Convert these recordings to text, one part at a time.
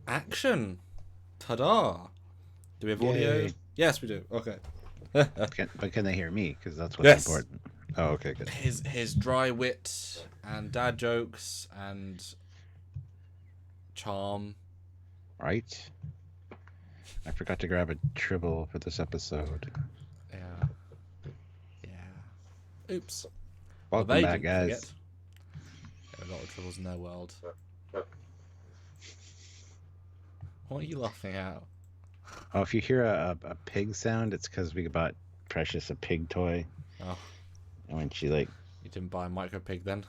Action! Ta-da! Do we have audio? Yay. Yes, we do. Okay. But can they hear me? Because that's what's Yes. important. Oh, okay, good. His dry wit and dad jokes and charm. Right. I forgot to grab a Tribble for this episode. Yeah. Yeah. Oops. Welcome they back, didn't guys. forget. There are a lot of troubles in their world. What are you laughing at? Oh, if you hear a pig sound, it's because we bought Precious a pig toy. Oh. And when she You didn't buy a micro pig then?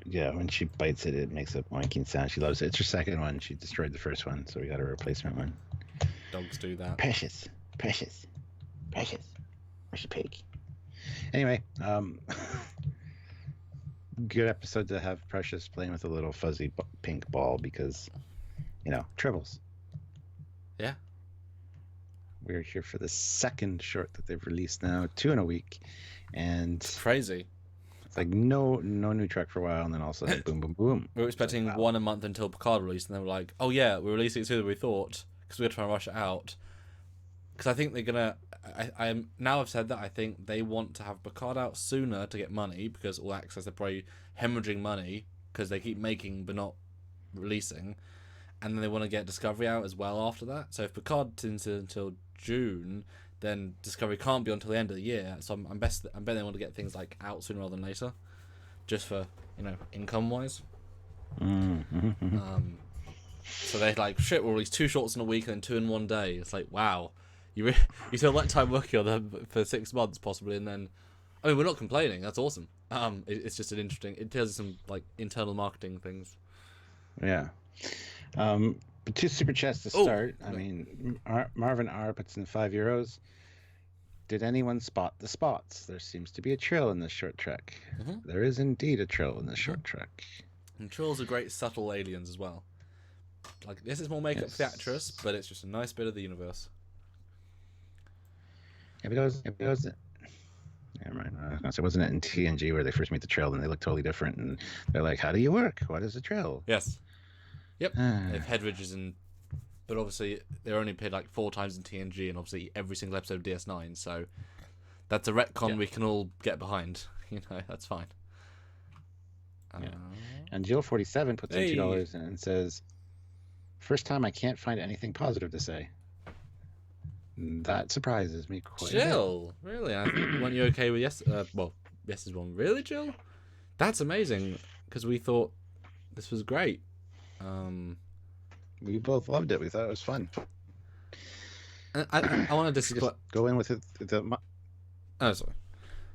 yeah, when she bites it, it makes a oinking sound. She loves it. It's her second one. She destroyed the first one, so we got a replacement one. Dogs do that. Precious pig. Anyway, good episode to have Precious playing with a little fuzzy pink ball because, Tribbles. Yeah. We're here for the second short that they've released now, 2 in a week, and It's crazy. it's like no new track for a while, and then all of a sudden, boom, boom, boom. We were expecting like, wow. 1 a month until Picard released, and they were like, "Oh yeah, we're releasing it sooner than we thought because we're trying to rush it out." Because I think they're gonna. Now I've said that I think they want to have Picard out sooner to get money because All Access they're probably hemorrhaging money because they keep making but not releasing, and then they want to get Discovery out as well after that. So if Picard's until June, then Discovery can't be until the end of the year. So I'm bet they want to get things like out sooner rather than later, just for income wise. Mm-hmm. So they're like, shit, we'll release 2 shorts in a week and then 2 in 1 day. It's like, wow, you still let time working on them for 6 months possibly, and then, I mean, we're not complaining. That's awesome. It's just an interesting. It tells you some like internal marketing things. Yeah. But 2 super chats to start. I mean, Marvin R puts in €5. Did anyone spot the spots? There seems to be a trill in this short trek. Mm-hmm. There is indeed a trill in this short trek. And Trills are great subtle aliens as well. Like, this is more makeup for the actress, but it's just a nice bit of the universe. If it was never mind. I was gonna say, wasn't it in TNG where they first meet the trill and they look totally different and they're like, "How do you work? What is a trill?" Yes. Yep. They have head ridges but obviously they're only appeared like 4 times in TNG and obviously every single episode of DS9. So that's a retcon we can all get behind. That's fine. And Jill47 puts in $2 and says, "First time I can't find anything positive to say." That surprises me quite Jill, really? Weren't you okay with yes? Yes is one. Really, Jill? That's amazing because we thought this was great. We both loved it. We thought it was fun. I want to discuss. Go in with it. Oh, sorry.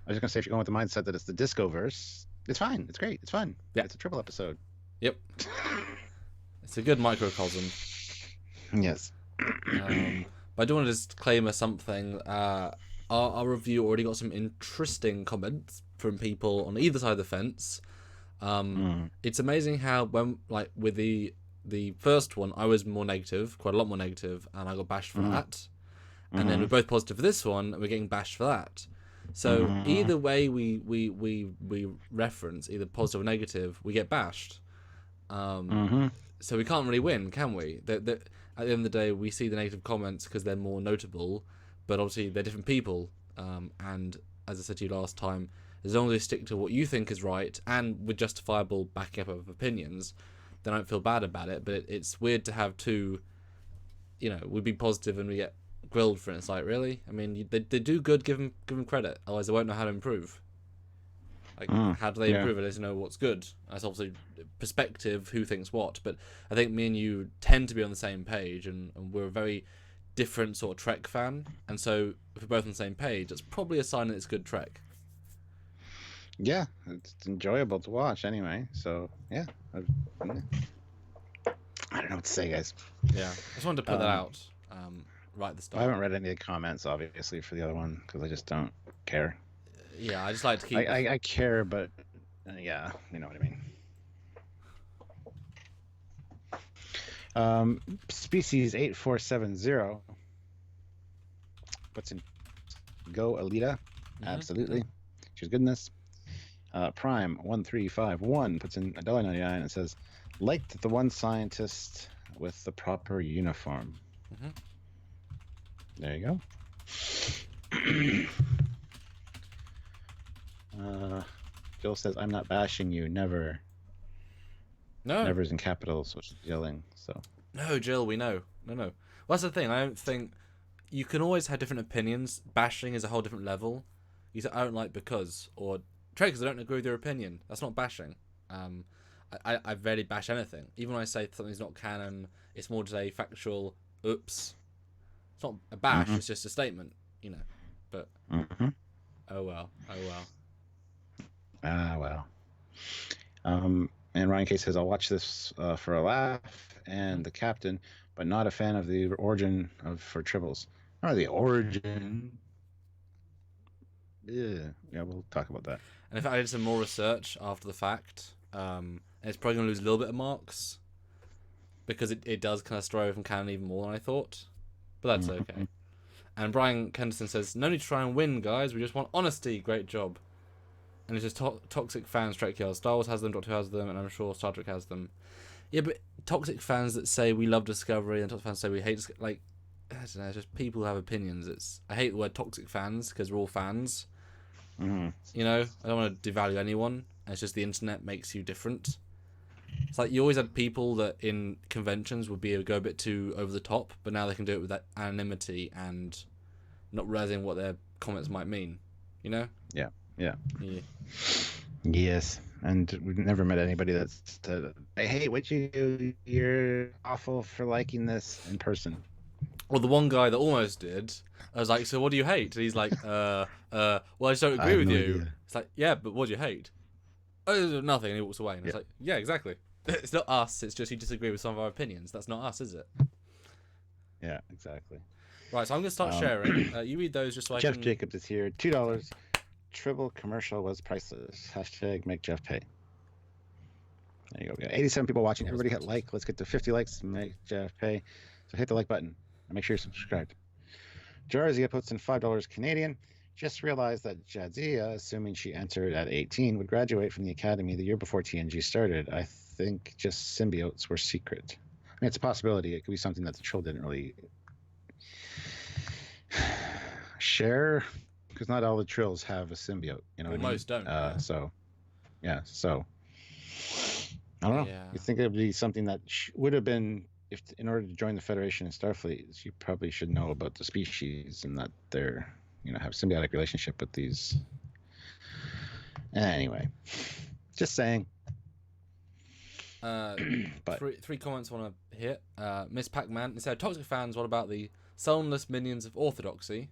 I was just gonna say, if you're going with the mindset that it's the disco verse, it's fine. It's great. It's fun. Yeah. It's a Tribble episode. Yep. It's a good microcosm. Yes. But I do want to disclaimer something. Our review already got some interesting comments from people on either side of the fence. It's amazing how when with the first one I was more negative, quite a lot more negative, and I got bashed for that. And then we're both positive for this one, and we're getting bashed for that. So either way we reference, either positive or negative, we get bashed. So we can't really win, can we? At the end of the day, we see the negative comments because they're more notable, but obviously they're different people. And as I said to you last time, as long as you stick to what you think is right and with justifiable backing up of opinions, then I don't feel bad about it. But it's weird to have two, we'd be positive and we get grilled for it. It's like, really? I mean, they do good, give them credit. Otherwise, they won't know how to improve. Like, how do they improve it? They don't know what's good. That's obviously perspective, who thinks what. But I think me and you tend to be on the same page, and we're a very different sort of Trek fan. And so, if we're both on the same page, it's probably a sign that it's good Trek. Yeah, it's enjoyable to watch anyway. So, yeah. I don't know what to say, guys. Yeah, I just wanted to put that out right at the start. I haven't read any of the comments, obviously, for the other one, because I just don't care. Yeah, I just like to keep... I care, but yeah, you know what I mean. Species 8470 puts in Go Alita. Absolutely. She's good in this. Prime 1351 puts in $1.99 and says, liked the one scientist with the proper uniform. Mm-hmm. There you go. Jill says, I'm not bashing you. Never. No. Never is in capitals, so she's yelling. So. No, Jill, we know. No. Well, that's the thing. I don't think you can always have different opinions. Bashing is a whole different level. You say, I don't like because, or Trey, because I don't agree with your opinion. That's not bashing. I rarely bash anything. Even when I say something's not canon, it's more just a factual, oops. It's not a bash, It's just a statement, But, oh well. Ah, well. And Ryan K says, I'll watch this for a laugh, and the captain, but not a fan of the origin for Tribbles. Or the origin. Yeah, we'll talk about that. And in fact, I did some more research after the fact, and it's probably going to lose a little bit of marks, because it does kind of stray away from canon even more than I thought. But that's okay. And Brian Kenderson says, no need to try and win, guys. We just want honesty. Great job. And it's just toxic fans, Trek kills. Star Wars has them, Doctor Who has them, and I'm sure Star Trek has them. Yeah, but toxic fans that say we love Discovery and toxic fans say we hate I don't know, it's just people who have opinions. I hate the word toxic fans because we're all fans. Mm-hmm. I don't want to devalue anyone. It's just the internet makes you different. It's like you always had people that in conventions would go a bit too over the top, but now they can do it with that anonymity and not realizing what their comments might mean. Yeah. Yes, and we've never met anybody that's said, I hate what you do. You're awful for liking this in person. Well, the one guy that almost did, I was like, so what do you hate? And he's like, well, I just don't agree with you. Idea. It's like, yeah, but what do you hate? Oh, nothing. And he walks away. And it's like, yeah, exactly. It's not us. It's just you disagree with some of our opinions. That's not us, is it? Yeah, exactly. Right, so I'm going to start sharing. You read those just so Jeff Jacobs is here. $2. Tribble commercial was priceless. # make Jeff pay. There you go. We got 87 people watching. Everybody hit like. Let's get to 50 likes to make Jeff pay. So hit the like button and make sure you're subscribed. Jarzia puts in $5 Canadian. Just realized that Jadzia, assuming she entered at 18, would graduate from the academy the year before TNG started. I think just symbiotes were secret. I mean, it's a possibility. It could be something that the Trill didn't really share, because not all the Trills have a symbiote. Most don't. So I don't know. Yeah. You think it would be something that would have been, if in order to join the Federation and Starfleet, you probably should know about the species and that they're, have symbiotic relationship with these. Anyway, just saying. But three comments I want to hit. Miss Pac-Man said, toxic fans, what about the soulless minions of orthodoxy?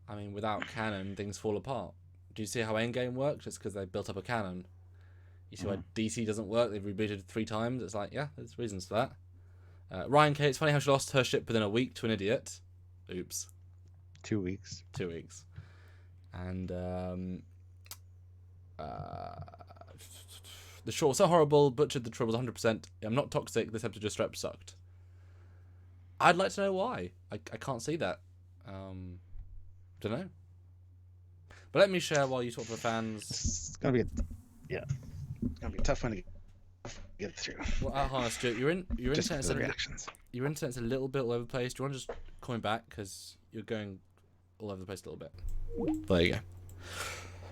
I mean, without canon, things fall apart. Do you see how Endgame works? It's because they built up a canon. You see why DC doesn't work? They've rebooted 3 times. It's like, yeah, there's reasons for that. Ryan K, it's funny how she lost her ship within a week to an idiot. Oops. 2 weeks. 2 weeks. And the short so horrible, butchered the Tribbles 100%. I'm not toxic, this episode just straight up sucked. I'd like to know why. I can't see that. Don't know. But let me share while you talk to the fans. It's gonna be it's gonna be a tough one to get through. Well, honest, Stuart, your internet's reactions. Your internet's a little bit all over the place. Do you want to just call me back because you're going all over the place a little bit? There you go.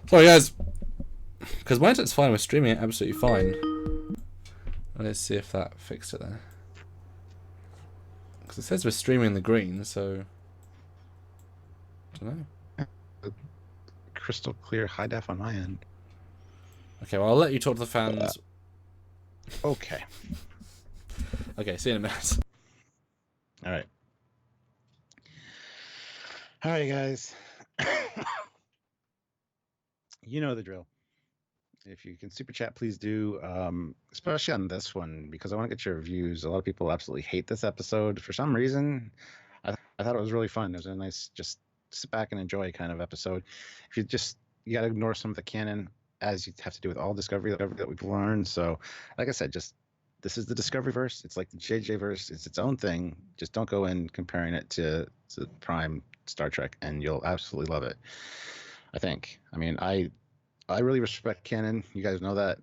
Sorry, guys. Because my internet's fine. We're streaming it absolutely fine. Let's see if that fixed it there. Because it says we're streaming in the green, so I don't know. Crystal clear high def on my end. Okay, well, I'll let you talk to the fans. Okay. Okay, see you in a minute. All right. All right, guys. You know the drill. If you can super chat, please do, especially on this one, because I want to get your reviews. A lot of people absolutely hate this episode. For some reason, I thought it was really fun. It was a nice, just sit back and enjoy kind of episode. If you got to ignore some of the canon, as you have to do with all Discovery that we've learned. So, like I said, this is the Discovery verse. It's like the JJ verse. It's its own thing. Just don't go in comparing it to Prime Star Trek, and you'll absolutely love it. I think. I mean, I I really respect Canon. You guys know that.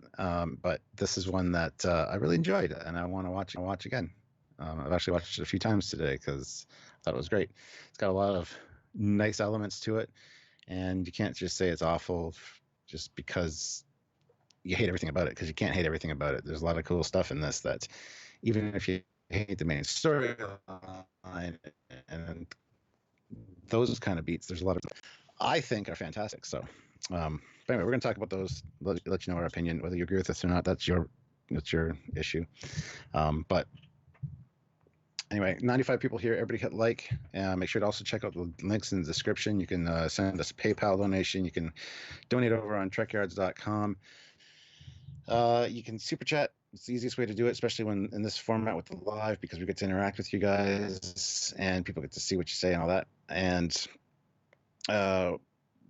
But this is one that I really enjoyed, and I want to watch again. I've actually watched it a few times today because I thought it was great. It's got a lot of nice elements to it, and you can't just say it's awful just because you hate everything about it, because you can't hate everything about it. There's a lot of cool stuff in this that, even if you hate the main storyline and those kind of beats, there's a lot of I think are fantastic. So, but anyway, we're going to talk about those. Let you know our opinion, whether you agree with us or not. That's your issue. But anyway, 95 people here. Everybody hit like. Make sure to also check out the links in the description. You can send us a PayPal donation. You can donate over on trekyards.com. You can super chat. It's the easiest way to do it, especially when in this format with the live, because we get to interact with you guys and people get to see what you say and all that. And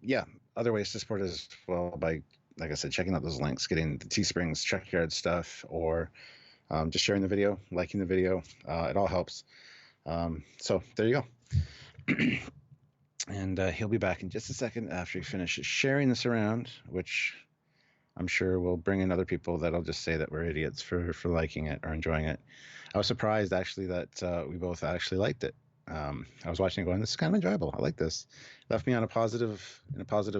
yeah, other ways to support us as well by, like I said, checking out those links, getting the Teesprings Trekyard stuff, or just sharing the video, liking the video. It all helps. So there you go. And he'll be back in just a second after he finishes sharing this around, which I'm sure will bring in other people that'll just say that we're idiots for liking it or enjoying it. I was surprised actually that we both actually liked it. I was watching it going, this is kind of enjoyable. I like this. Left me in a positive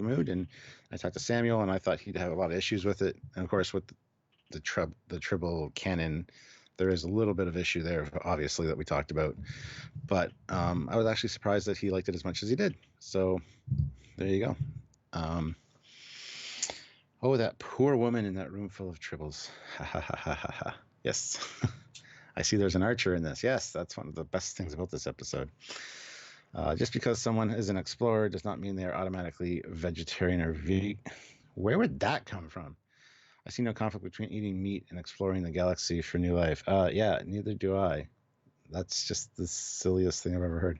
mood. And I talked to Samuel, and I thought he'd have a lot of issues with it. And of course, with the Tribble canon, there is a little bit of issue there, obviously, that we talked about. But I was actually surprised that he liked it as much as he did. So there you go. Oh, that poor woman in that room full of tribbles. Ha ha ha ha ha ha. Yes. I see there's an archer in this. Yes, that's one of the best things about this episode. Just because someone is an explorer does not mean they are automatically vegetarian or vegan. Where would that come from? I see no conflict between eating meat and exploring the galaxy for new life. Yeah, neither do I. That's just the silliest thing I've ever heard.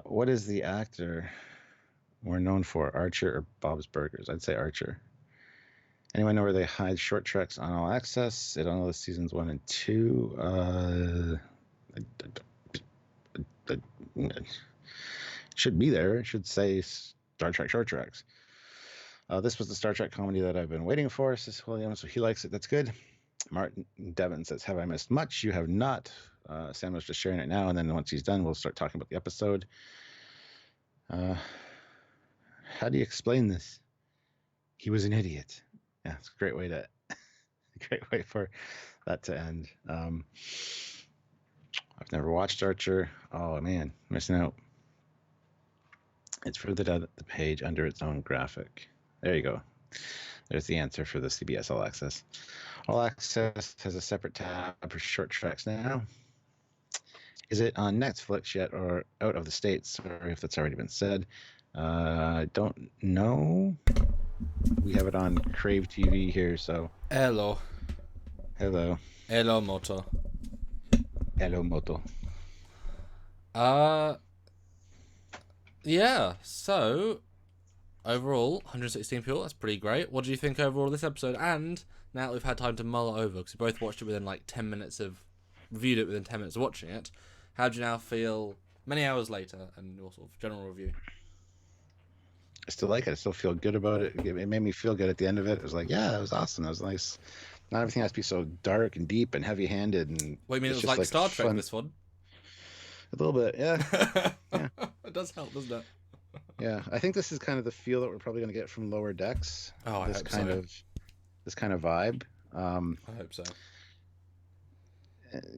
What is the actor we're known for, Archer or Bob's Burgers? I'd say Archer. Anyone know where they hide short treks on All Access? I don't know the seasons 1 and 2. It should be there. It should say Star Trek Short Treks. This was the Star Trek comedy that I've been waiting for, says William, so he likes it. That's good. Martin Devon says, have I missed much? You have not. Sam was just sharing it now, and then once he's done, we'll start talking about the episode. How do you explain this? He was an idiot. Yeah, it's a great way for that to end. I've never watched Archer. Oh man, missing out. It's further down the page under its own graphic. There you go. There's the answer for the CBS All Access. All Access has a separate tab for short tracks now. Is it on Netflix yet or out of the States? Sorry if that's already been said. I don't know. We have it on Crave TV here, so. Hello. Hello. Hello, Moto. Hello, Moto. Yeah, so overall, 116 people, that's pretty great. What do you think overall of this episode? And now that we've had time to mull it over, because we both watched it within like 10 minutes reviewed it within 10 minutes of watching it, how do you now feel many hours later, and your sort of general review? I still like it. I still feel good about it. It made me feel good at the end of it. It was like, yeah, it was awesome. It was nice. Not everything has to be so dark and deep and heavy-handed. And wait, I mean, it was like Star Trek, this one? A little bit, yeah. Yeah. It does help, doesn't it? Yeah, I think this is kind of the feel that we're probably going to get from Lower Decks. Oh, I hope so. This kind of vibe. I hope so.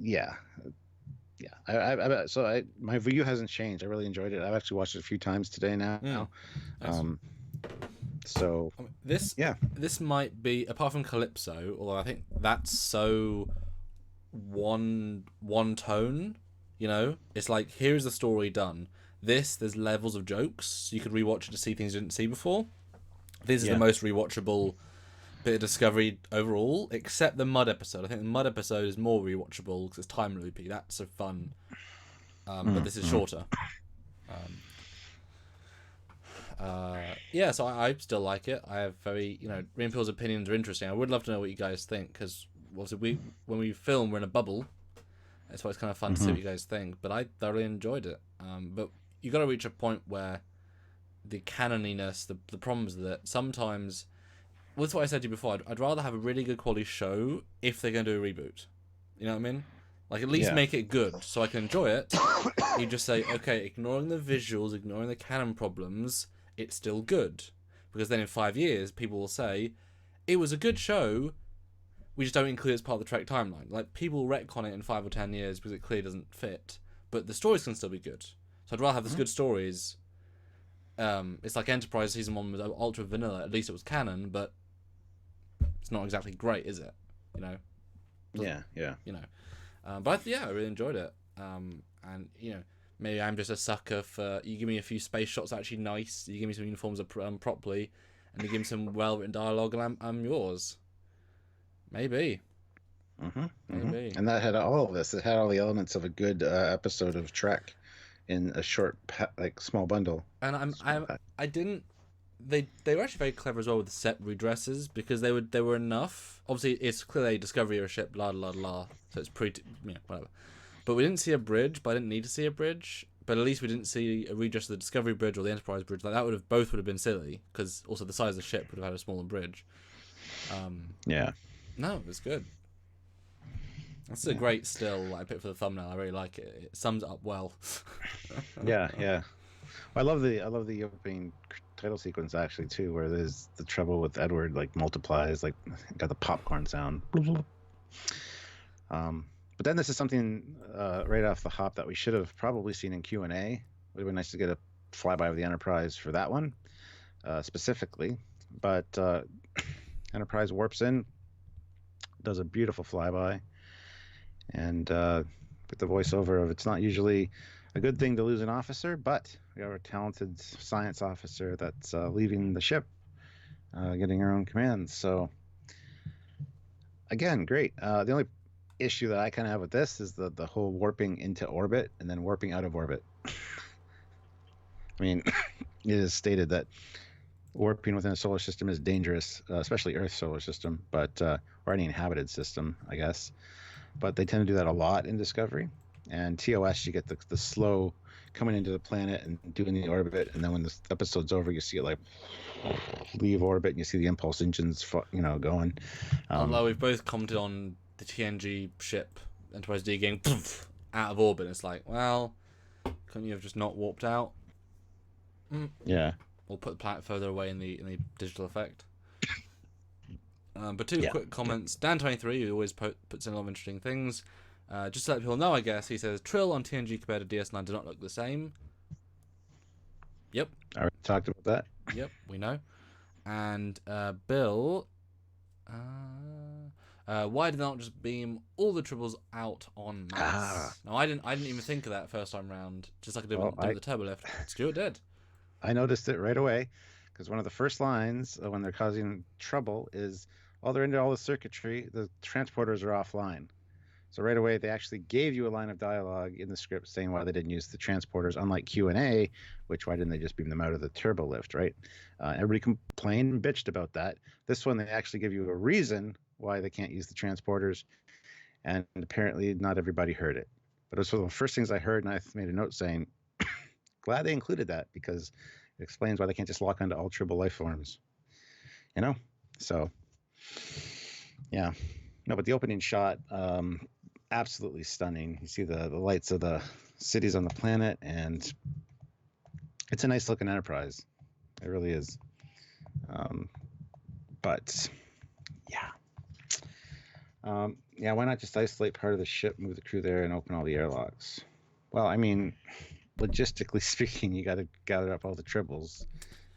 Yeah. My review hasn't changed. I really enjoyed it. I've actually watched it a few times today now. So this might be, apart from Calypso, although I think that's so one tone, you know, it's like, here's the story done. There's levels of jokes, so you could rewatch it to see things you didn't see before. This is the most rewatchable bit of Discovery overall, except the Mud episode. I think the Mud episode is more rewatchable because it's time loopy. That's so fun, but this is shorter. So I still like it. I have very, Rian opinions are interesting. I would love to know what you guys think, because obviously when we film, we're in a bubble. That's why it's kind of fun to see what you guys think. But I thoroughly enjoyed it. But you got to reach a point where the canoniness, the problems with it. Sometimes, well, that's what I said to you before. I'd rather have a really good quality show if they're going to do a reboot. You know what I mean? Like, at least make it good so I can enjoy it. You just say, okay, ignoring the visuals, ignoring the canon problems, it's still good. Because then in 5 years, people will say, it was a good show, we just don't include it as part of the Trek timeline. Like, people retcon it in 5 or 10 years because it clearly doesn't fit. But the stories can still be good. So I'd rather have these good stories. It's like Enterprise Season 1 was ultra vanilla. At least it was canon, but it's not exactly great, is it? You know? Yeah. You know. But I really enjoyed it. And, you know, maybe I'm just a sucker for... You give me a few space shots actually nice. You give me some uniforms properly. And you give me some well-written dialogue and I'm yours. Maybe. Maybe. And that had all of this. It had all the elements of a good episode of Trek in a short, small bundle. And I didn't... They were actually very clever as well with the set redresses because they were enough. Obviously, it's clearly a Discovery or a ship, blah, blah, blah. So it's pretty... Yeah, whatever. But we didn't see a bridge, but I didn't need to see a bridge. But at least we didn't see a redress of the Discovery bridge or the Enterprise bridge. Like, that both would have been silly because also the size of the ship would have had a smaller bridge. Yeah. No, it was good. That's a great still I picked for the thumbnail. I really like it. It sums it up well. Yeah. Well, I love the opening title sequence actually too, where there's the trouble with Edward multiplies, got the popcorn sound. But then this is something right off the hop that we should have probably seen in Q&A. It would have been nice to get a flyby of the Enterprise for that one specifically. But Enterprise warps in, does a beautiful flyby, and with the voiceover of it's not usually a good thing to lose an officer, but we have a talented science officer that's leaving the ship, getting her own commands. So again, great. The only issue that I kind of have with this is the whole warping into orbit and then warping out of orbit. I mean, it is stated that warping within a solar system is dangerous, especially Earth's solar system, but or any inhabited system, I guess. But they tend to do that a lot in Discovery. And TOS, you get the slow coming into the planet and doing the orbit, and then when the episode's over, you see it leave orbit, and you see the impulse engines, going. Although we've both commented on the TNG ship Enterprise D getting out of orbit. It's like, well, couldn't you have just not warped out? Yeah. Or put the planet further away in the digital effect. But two quick comments. Dan23, who always puts in a lot of interesting things. Just to let people know, I guess, he says, Trill on TNG compared to DS9 do not look the same. Yep. I already talked about that. Yep, we know. And Bill... why did they not just beam all the Tribbles out en masse? No, I didn't even think of that first time round. Just like I did with the turbo lift. Stuart did. I noticed it right away because one of the first lines when they're causing trouble is, they're into all the circuitry, the transporters are offline. So right away they actually gave you a line of dialogue in the script saying why they didn't use the transporters, unlike Q&A, which why didn't they just beam them out of the turbo lift, right? Everybody complained and bitched about that. This one they actually give you a reason why they can't use the transporters, and apparently not everybody heard it. But it was one of the first things I heard, and I made a note saying, glad they included that because it explains why they can't just lock onto all Tribble life forms. So, yeah. No, but the opening shot, absolutely stunning. You see the lights of the cities on the planet, and it's a nice looking Enterprise. It really is. But yeah. Why not just isolate part of the ship, move the crew there, and open all the airlocks? Well, I mean, logistically speaking, you got to gather up all the Tribbles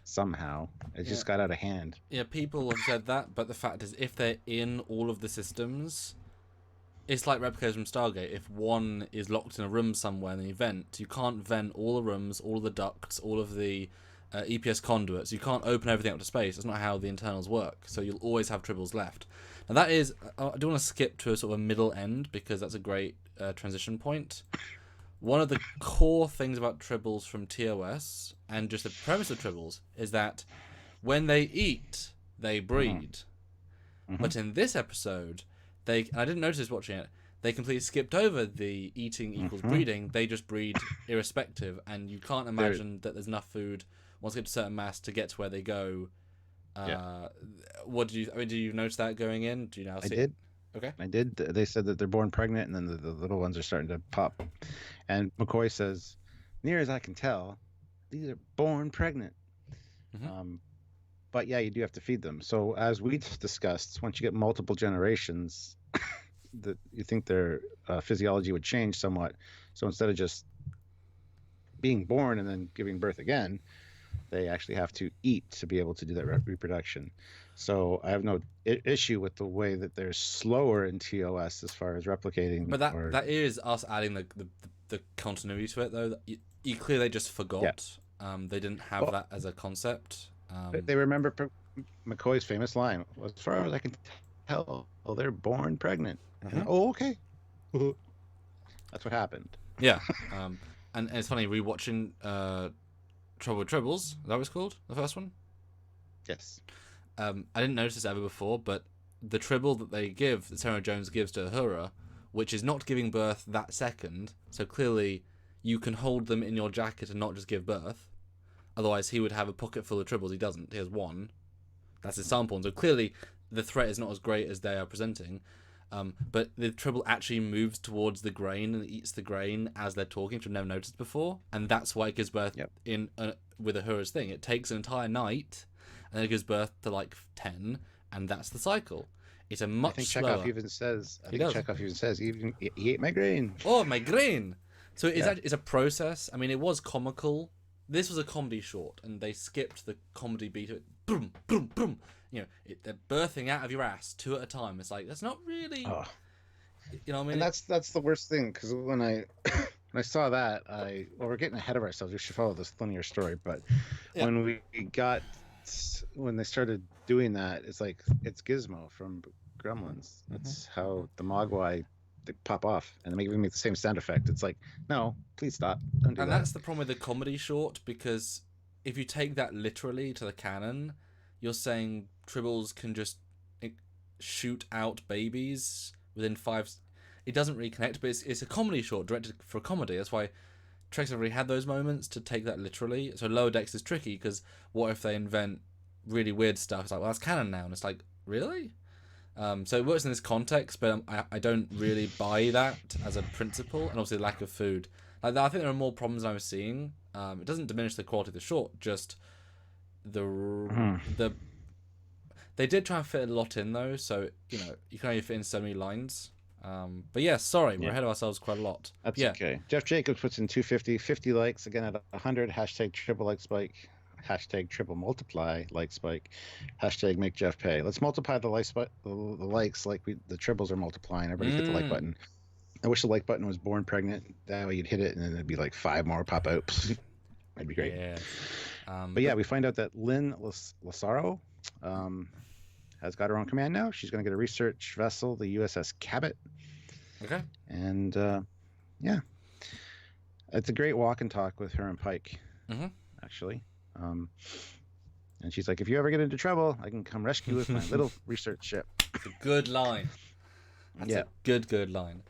somehow. It just got out of hand. Yeah, people have said that, but the fact is, if they're in all of the systems, it's like replicators from Stargate. If one is locked in a room somewhere in the event, you can't vent all the rooms, all of the ducts, all of the EPS conduits. You can't open everything up to space. That's not how the internals work. So you'll always have Tribbles left. Now that is, I do want to skip to a sort of a middle end because that's a great transition point. One of the core things about Tribbles from TOS, and just the premise of Tribbles, is that when they eat, they breed. But in this episode, and I didn't notice this watching it, they completely skipped over the eating equals breeding. They just breed irrespective, and you can't imagine that there's enough food once they get to a certain mass to get to where they go. Yeah. What do you? I mean, do you notice that going in? Do you now see? I did. Okay. I did. They said that they're born pregnant, and then the little ones are starting to pop. And McCoy says, near as I can tell, these are born pregnant. Mm-hmm. But yeah, you do have to feed them. So as we discussed, once you get multiple generations, you think their physiology would change somewhat. So instead of just being born and then giving birth again, they actually have to eat to be able to do that reproduction. So I have no issue with the way that they're slower in TOS as far as replicating. But that is us adding the continuity to it, though. You clearly they just forgot. Yeah. They didn't have that as a concept. They remember McCoy's famous line, as far as I can tell, they're born pregnant. Mm-hmm. Oh, okay. That's what happened. Yeah. And it's funny, rewatching Trouble with Tribbles, is that what it's called? The first one? Yes. I didn't notice this ever before, but the Tribble that they give, that Sarah Jones gives to Uhura, which is not giving birth that second, so clearly you can hold them in your jacket and not just give birth. Otherwise, he would have a pocket full of Tribbles. He doesn't. He has one. That's his sample. And so clearly, the threat is not as great as they are presenting. But the Tribble actually moves towards the grain and eats the grain as they're talking, which I've never noticed before. And that's why it gives birth with Uhura's thing. It takes an entire night, and then it gives birth to like 10, and that's the cycle. It's a much slower. Chekhov even says, he ate my grain. Oh, my grain! So it's a process. I mean, it was comical. This was a comedy short, and they skipped the comedy beat of it. Boom, boom, boom. You know, they're birthing out of your ass 2 at a time. It's like, that's not really... Oh. You know what I mean? And that's the worst thing, because when I saw that, we're getting ahead of ourselves. We should follow this linear story, but when they started doing that, it's like, it's Gizmo from Gremlins. That's how the Mogwai... They pop off and they make the same sound effect. It's like, no, please stop. Don't do that. And that's the problem with the comedy short, because if you take that literally to the canon, you're saying Tribbles can just shoot out babies within 5. It doesn't really connect, but it's a comedy short directed for comedy. That's why Trek's have already had those moments to take that literally. So Lower Decks is tricky, because what if they invent really weird stuff? It's like, well, that's canon now. And it's like, really? So it works in this context, but I don't really buy that as a principle, and obviously the lack of food. Like I think there are more problems I was seeing. It doesn't diminish the quality of the short, just the they did try and fit a lot in though, so you know you can only fit in so many lines. But yeah, sorry, we're ahead of ourselves quite a lot. That's okay. Jeff Jacobs puts in 50 likes again at 100. # triple like spike. # triple multiply like spike. # make Jeff pay. Let's multiply the likes like the triples are multiplying. Everybody hit the like button. I wish the like button was born pregnant. That way you'd hit it and then it'd be like 5 more pop out. That'd be great. Yeah. But yeah, we find out that Lynn Lazaro has got her own command now. She's going to get a research vessel, the USS Cabot. Okay. And yeah, it's a great walk and talk with her and Pike. Actually. And she's like, if you ever get into trouble, I can come rescue with my little research ship. It's a good line. That's a good line.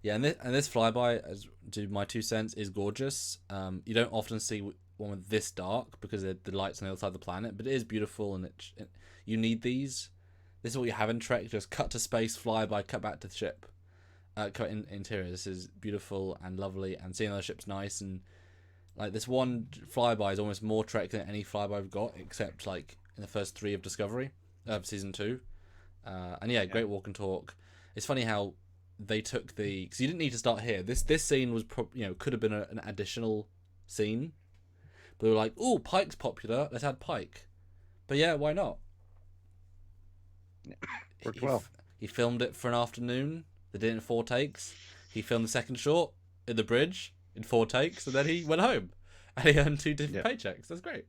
Yeah, and this flyby, as to my 2 cents, is gorgeous. You don't often see one with this dark because the light's on the other side of the planet, but it is beautiful, and you need these. This is what you have in Trek. Just cut to space, flyby, cut back to the ship. Cut in interior. This is beautiful and lovely, and seeing other ships nice, and like this one flyby is almost more Trek than any flyby I've got, except like in the first 3 of Discovery, of season 2. And yeah, great walk and talk. It's funny how they took because you didn't need to start here. This scene was could have been an additional scene, but they were like, "Oh, Pike's popular. Let's add Pike." But yeah, why not? Worked well. He filmed it for an afternoon. They did it in 4 takes. He filmed the second short in the bridge in 4 takes, and then he went home, and he earned 2 different paychecks. That's great.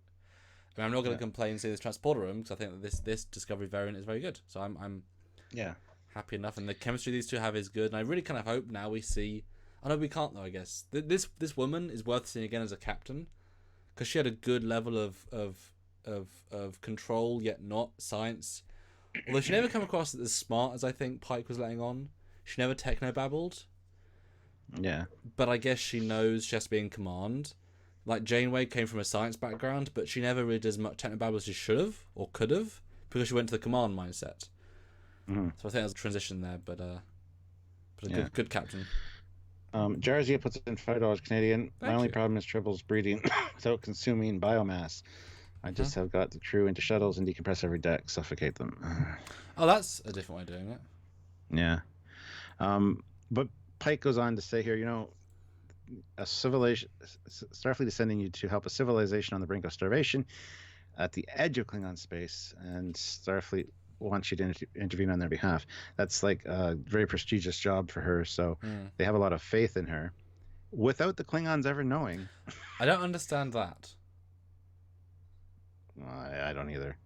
I mean, I'm not going to complain seeing this transporter room, because I think that this Discovery variant is very good. So I'm happy enough, and the chemistry these two have is good. And I really kind of hope now we see. I know we can't though. I guess this woman is worth seeing again as a captain, because she had a good level of control, yet not science. Although she never came across as smart as I think Pike was letting on. She never techno babbled. Yeah. But I guess she knows she has to be in command. Like Janeway came from a science background, but she never really did as much technobabble as she should have or could have because she went to the command mindset. Mm-hmm. So I think there's a transition there, but a good captain. Jarzia puts in $5 Canadian. My only problem is Tribble's breeding without consuming biomass. I just have got the crew into shuttles and decompress every deck, suffocate them. Oh, that's a different way of doing it. Yeah. But Pike goes on to say here, a civilization, Starfleet is sending you to help a civilization on the brink of starvation at the edge of Klingon space, and Starfleet wants you to intervene on their behalf. That's like a very prestigious job for her, so they have a lot of faith in her without the Klingons ever knowing. I don't understand that. I don't either.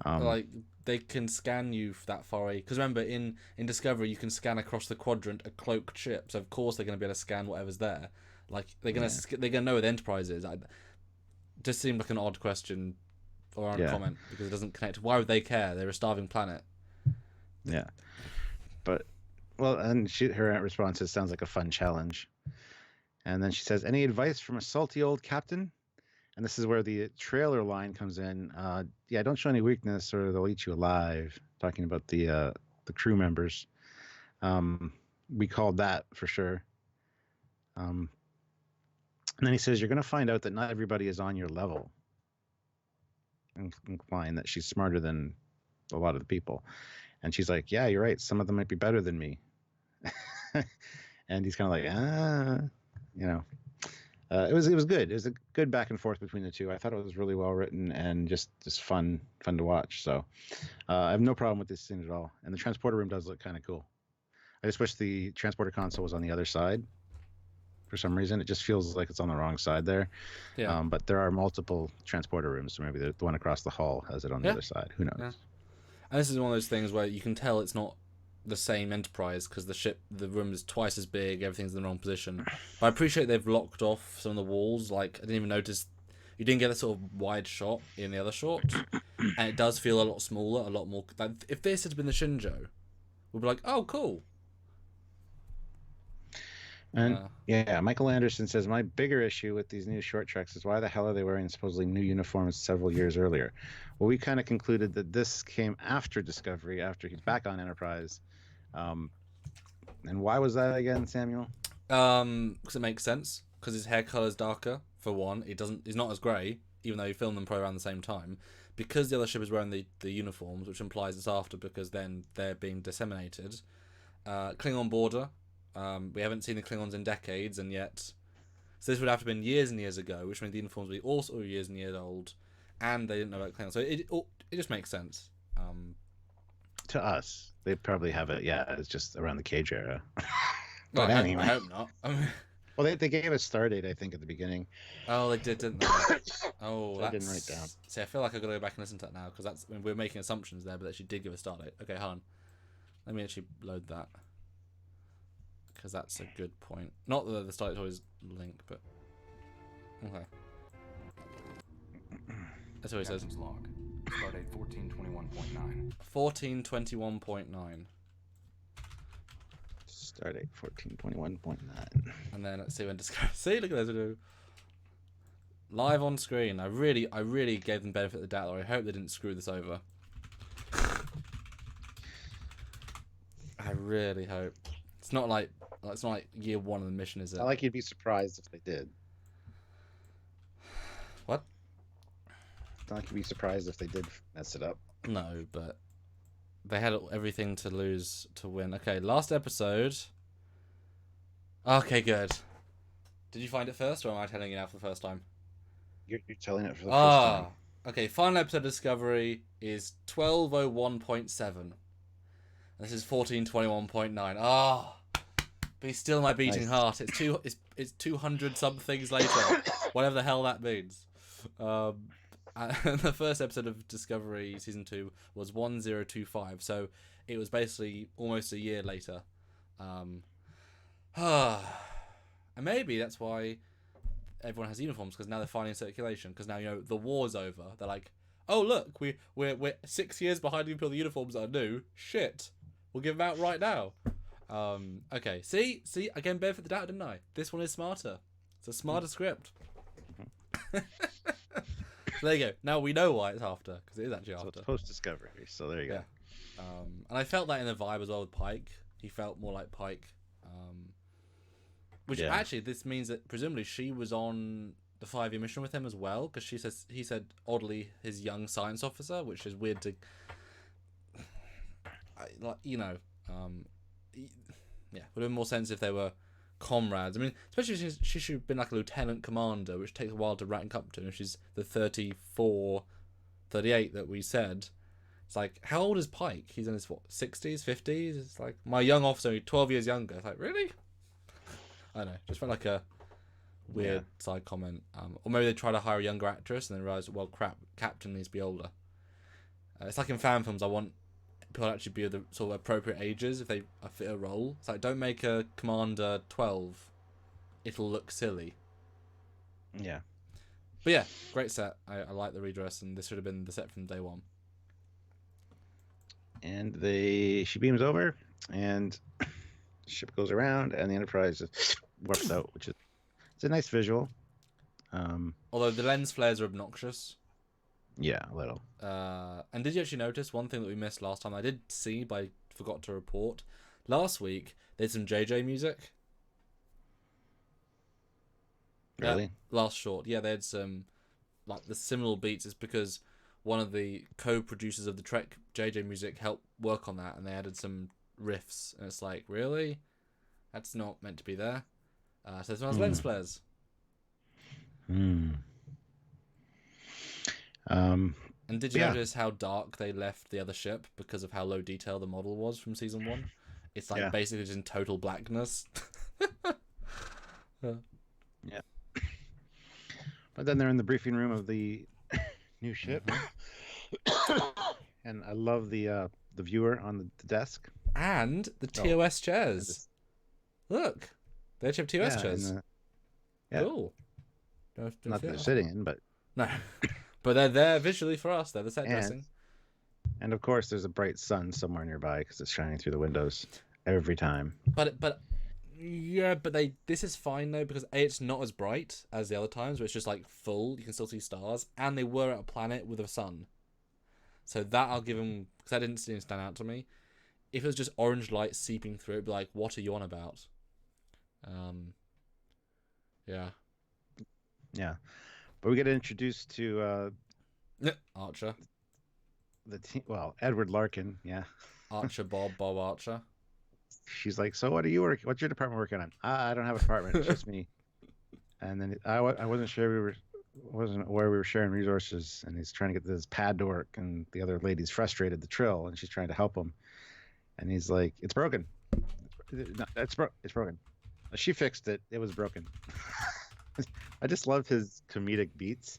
Like, they can scan you that far away. Because remember, in Discovery, you can scan across the quadrant a cloaked ship. So, of course, they're going to be able to scan whatever's there. Like, they're going to know where the Enterprise is. Just seemed like an odd question or a comment because it doesn't connect. Why would they care? They're a starving planet. Yeah. But, well, and her response is, sounds like a fun challenge. And then she says, any advice from a salty old captain? And this is where the trailer line comes in. Don't show any weakness or they'll eat you alive. Talking about the crew members. We called that for sure. And then he says, you're going to find out that not everybody is on your level. Implying that she's smarter than a lot of the people. And she's like, yeah, you're right. Some of them might be better than me. And he's kind of like, it was good. It was a good back and forth between the two. I thought it was really well written and just fun to watch. So I have no problem with this scene at all. And the transporter room does look kind of cool. I just wish the transporter console was on the other side. For some reason, it just feels like it's on the wrong side there. Yeah. But there are multiple transporter rooms, so maybe the one across the hall has it on the other side. Who knows? Yeah. And this is one of those things where you can tell it's not the same Enterprise because the room is twice as big, everything's in the wrong position. But I appreciate they've locked off some of the walls. Like, I didn't even notice you didn't get a sort of wide shot in the other shot, and it does feel a lot smaller, a lot more. Like, if this had been the Shinjo, we'd be like, oh, cool. And Michael Anderson says, my bigger issue with these new short treks is why the hell are they wearing supposedly new uniforms several years earlier? Well, we kind of concluded that this came after Discovery, after he's back on Enterprise. And why was that again, Samuel? Because it makes sense. Because his hair color is darker, for one. He's not as grey, even though he filmed them probably around the same time. Because the other ship is wearing the uniforms, which implies it's after, because then they're being disseminated. Klingon border. We haven't seen the Klingons in decades, and yet... So this would have to have been years and years ago, which means the uniforms would be also years and years old, and they didn't know about Klingons. So it just makes sense. To us. They probably have it, it's just around the Cage era. But anyway. I hope not. Well, they gave a star date, I think, at the beginning. Oh, they did, didn't they? Oh, I didn't write down. See, I feel like I've got to go back and listen to that now, because we're making assumptions there, but that she did give a start date. Okay, hold on. Let me actually load that. Because that's a good point. Not that the start date's always linked, but... Okay. That's what he says. Log. Stardate 1421.9. 1421.9. Stardate 1421.9. And then let's see when Discovery. See, look at those. Live on screen. I really gave them benefit of the doubt. I hope they didn't screw this over. I really hope. It's not like year one of the mission, is it? I like you'd be surprised if they did. What? It's not like you'd be surprised if they did mess it up. No, but they had everything to lose to win. Okay, last episode. Okay, good. Did you find it first, or am I telling you now for the first time? You're telling it for the first time. Okay, final episode of Discovery is 1201.7. This is 1421.9. Be still my beating heart. It's 200 somethings later. Whatever the hell that means. The first episode of Discovery Season 2 was 1025, so it was basically almost a year later. And maybe that's why everyone has uniforms, because now they're finally in circulation, because now, the war's over. They're like, oh look, we're 6 years behind people. The uniforms are new. Shit. We'll give them out right now. Okay, see, again, benefit the doubt, didn't I? This one is smarter. It's a smarter script. So there you go. Now we know why it's after, because it is actually So after. it's post-discovery. So there you go. Yeah. And I felt that in the vibe as well with Pike. He felt more like Pike. Which actually, this means that presumably she was on the 5-year mission with him as well, because he said oddly his young science officer, which is weird to, yeah, would have been more sense if they were comrades. I mean, especially since she should have been like a lieutenant commander, which takes a while to rank up to, and if she's the 34, 38 that we said. It's like, how old is Pike? He's in his, 60s, 50s? It's like, my young officer, 12 years younger. It's like, really? I don't know. Just felt like a weird side comment. Or maybe they try to hire a younger actress and then realise, well, crap, Captain needs to be older. It's like in fan films, I want people to actually be the sort of appropriate ages if they fit a role. It's like, don't make a commander 12. It'll look silly. Yeah. But yeah, great set. I like the redress, and this should have been the set from day one. And she beams over, and the ship goes around, and the Enterprise just warps out, which is it's a nice visual. Although the lens flares are obnoxious. Yeah, a little. And did you actually notice one thing that we missed last time? I did see, but I forgot to report. Last week, they had some JJ music. Really? Last short. Yeah, they had some, like, the similar beats. It's because one of the co-producers of the Trek JJ music helped work on that, and they added some riffs. And it's like, really? That's not meant to be there. So this one has lens flares. And did you notice how dark they left the other ship because of how low detail the model was from season 1? It's like basically just in total blackness. Yeah. But then they're in the briefing room of the new ship. And I love the viewer on the desk. And the TOS chairs. Look. They actually have TOS chairs. Cool. Not that they're sitting in, but... No. But they're there visually for us. They're the set dressing. And of course, there's a bright sun somewhere nearby because it's shining through the windows every time. But this is fine though, because A, it's not as bright as the other times where it's just like full, you can still see stars, and they were at a planet with a sun. So that I'll give them, because that didn't stand out to me. If it was just orange light seeping through, it'd be like, what are you on about? Yeah. Yeah. But we get introduced to Archer. The team, Edward Larkin, yeah. Archer, Bob Archer. She's like, so what are you working? What's your department working on? I don't have a department. It's just me. And then I wasn't sure wasn't aware we were sharing resources, and he's trying to get this pad to work, and the other lady's frustrated, the Trill, and she's trying to help him. And he's like, it's broken. No, it's broken. She fixed it. It was broken. I just love his comedic beats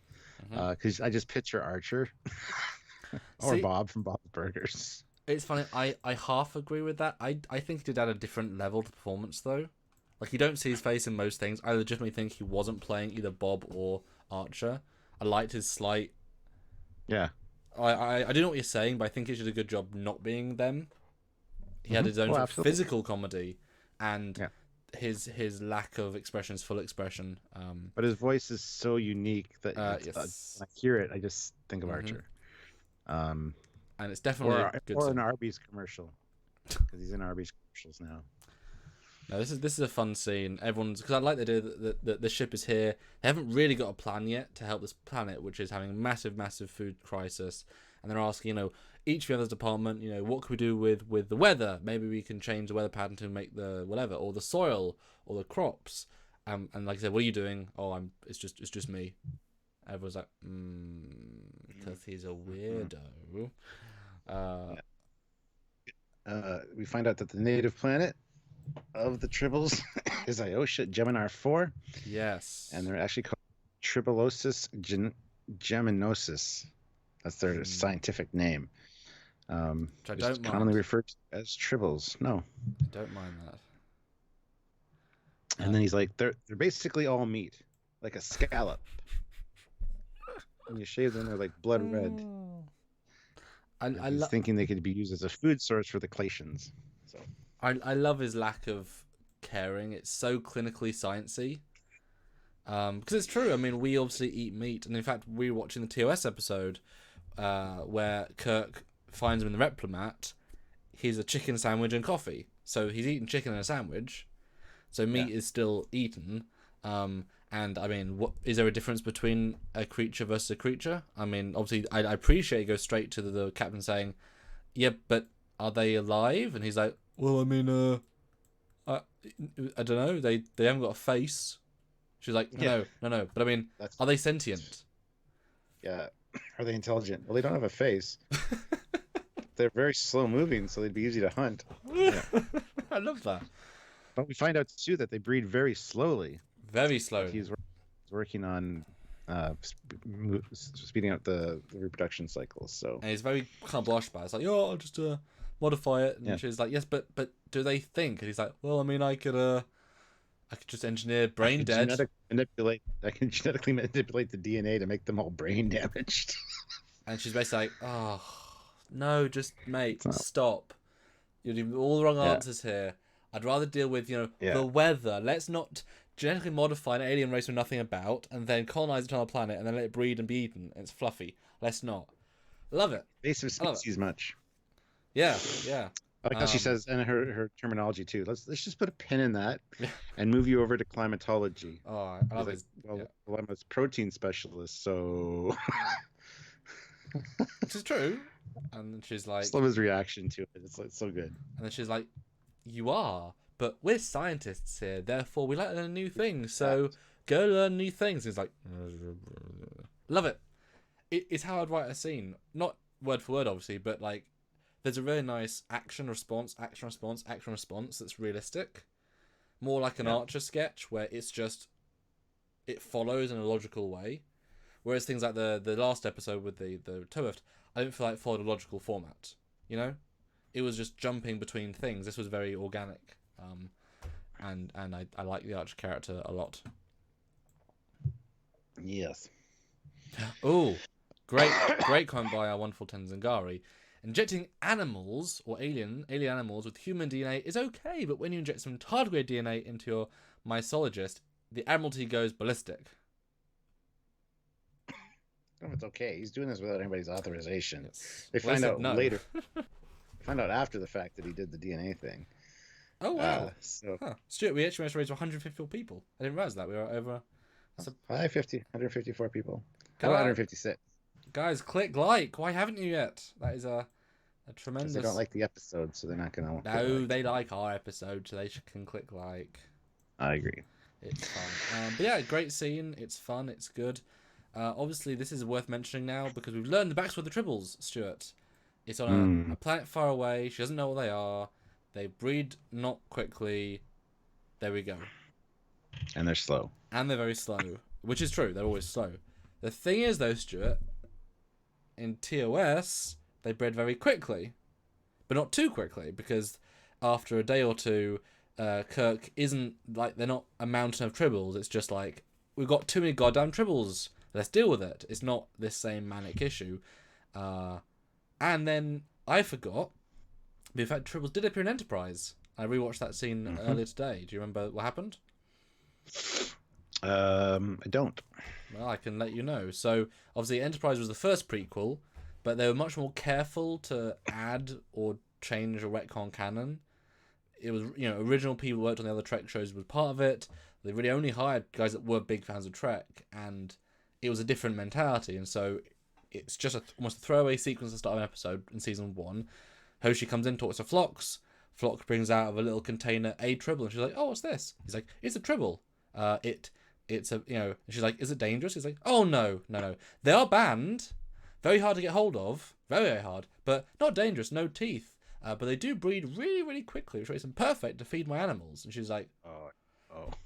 because I just picture Archer or Bob from Bob's Burgers. It's funny. I half agree with that. I think he did add a different level to performance though. Like, you don't see his face in most things. I legitimately think he wasn't playing either Bob or Archer. I liked his slight. Yeah. I do know what you're saying, but I think he did a good job not being them. He had his own physical comedy, and his lack of expression is full expression. But his voice is so unique that when I hear it, I just think of Archer. And it's definitely a good an Arby's commercial, because he's in Arby's commercials now. No, this is a fun scene. Because I like the idea that the ship is here. They haven't really got a plan yet to help this planet, which is having a massive food crisis. And they're asking, each of the other's department, what can we do with the weather? Maybe we can change the weather pattern to make the whatever, or the soil, or the crops. And like I said, what are you doing? Oh, it's just me. Everyone's like, because he's a weirdo. We find out that the native planet of the Tribbles is Iosha Geminar 4. Yes. And they're actually called Tribolosis geminosus. That's their scientific name. Which I don't mind. Commonly referred to as Tribbles. No. I don't mind that. And then he's like, they're basically all meat, like a scallop. When you shave them, they're like blood red. He's thinking they could be used as a food source for the Clatians. So I love his lack of caring. It's so clinically sciencey. Because it's true. I mean, we obviously eat meat, and in fact, we were watching the TOS episode where Kirk finds him in the Replomat. He's a chicken sandwich and coffee, so he's eating chicken and a sandwich. So meat is still eaten. And I mean, what is there a difference between a creature versus a creature? I mean, obviously, I appreciate it goes straight to the captain saying, "Yeah, but are they alive?" And he's like, "Well, I mean, I don't know. They haven't got a face." She's like, "No. But I mean, are they sentient?" Yeah. Are they intelligent? Well, they don't have a face. They're very slow moving, so they'd be easy to hunt. Yeah. I love that. But we find out too that they breed very slowly. Very slowly. He's working on speeding up the reproduction cycles. So and he's very kind of blush about it. It's like, "Oh, I'll just modify it." And she's like, "Yes, but do they think?" And he's like, "Well, I mean, I could just engineer brain dead. I can genetically manipulate the DNA to make them all brain damaged." And she's basically like, "Oh, no, just mate, stop. You're doing all the wrong answers here. I'd rather deal with, the weather. Let's not genetically modify an alien race we're nothing about and then colonize it on our planet and then let it breed and be eaten. It's fluffy. Let's not." Love it. Invasive species much. Yeah. I like how she says, and her terminology too. Let's just put a pin in that, and move you over to climatology. Oh, I love it. Well, I'm a protein specialist, so. Which is true. And then she's like, just love his reaction to it. It's so good. And then she's like, "You are, but we're scientists here. Therefore, we like to learn new things. So go learn new things." He's like, love it. It's how I'd write a scene, not word for word, obviously, but like. There's a really nice action response that's realistic. More like an Archer sketch where it follows in a logical way. Whereas things like the last episode with the Toeft, I didn't feel like it followed a logical format. It was just jumping between things. This was very organic. And I like the Archer character a lot. Yes. Oh, great comment by our wonderful Tenzingari. Injecting animals or alien animals with human DNA is okay, but when you inject some tardigrade DNA into your mycologist, the Admiralty goes ballistic. Oh, it's okay. He's doing this without anybody's authorization. Yes. They find out later. Find out after the fact that he did the DNA thing. Oh wow! Stuart, we actually managed to raise 154 people. I didn't realize that we were over. 154 people. 156. Guys, click like. Why haven't you yet? That is a tremendous. They don't like the episode, so they're not gonna. No, they like our episode, so they can click like. I agree. It's fun. But yeah, great scene. It's fun. It's good. Obviously, this is worth mentioning now because we've learned the backstory of the Tribbles, Stuart. It's on a planet far away. She doesn't know what they are. They breed not quickly. There we go. And they're slow. And they're very slow, which is true. They're always slow. The thing is, though, Stuart, in TOS, they bred very quickly. But not too quickly, because after a day or two, Kirk isn't, like, they're not a mountain of Tribbles. It's just like, we've got too many goddamn Tribbles. Let's deal with it. It's not this same manic issue. And then I forgot, but in fact, Tribbles did appear in Enterprise. I rewatched that scene earlier today. Do you remember what happened? I don't. Well, I can let you know. So, obviously, Enterprise was the first prequel, but they were much more careful to add or change or retcon canon. It was, original people who worked on the other Trek shows was part of it. They really only hired guys that were big fans of Trek, and it was a different mentality. And so, it's just almost a throwaway sequence at the start of an episode in season 1. Hoshi comes in, talks to Phlox. Phlox brings out of a little container a Tribble, and she's like, "Oh, what's this?" He's like, "It's a Tribble. It's a, and she's like, "Is it dangerous?" He's like, "Oh, no. They are banned. Very hard to get hold of. Very, very hard. But not dangerous. No teeth. But they do breed really, really quickly, which makes them perfect to feed my animals." And she's like, "Oh."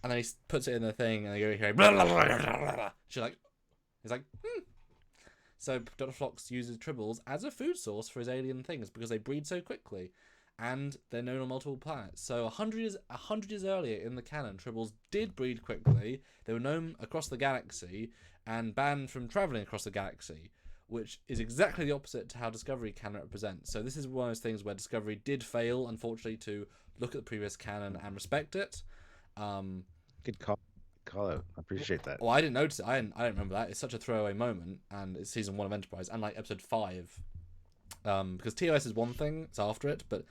And then he puts it in the thing, and they go here, blah, blah, blah, blah, blah, blah. She's like, he's like, So Dr. Phlox uses Tribbles as a food source for his alien things because they breed so quickly. And they're known on multiple planets. So 100 years earlier in the canon, Tribbles did breed quickly. They were known across the galaxy and banned from travelling across the galaxy, which is exactly the opposite to how Discovery canon represents. So this is one of those things where Discovery did fail, unfortunately, to look at the previous canon and respect it. Good call. call out. I appreciate that. Well, I didn't notice it. I didn't remember that. It's such a throwaway moment, and it's season 1 of Enterprise, and like episode 5. Because TOS is one thing, it's after it, but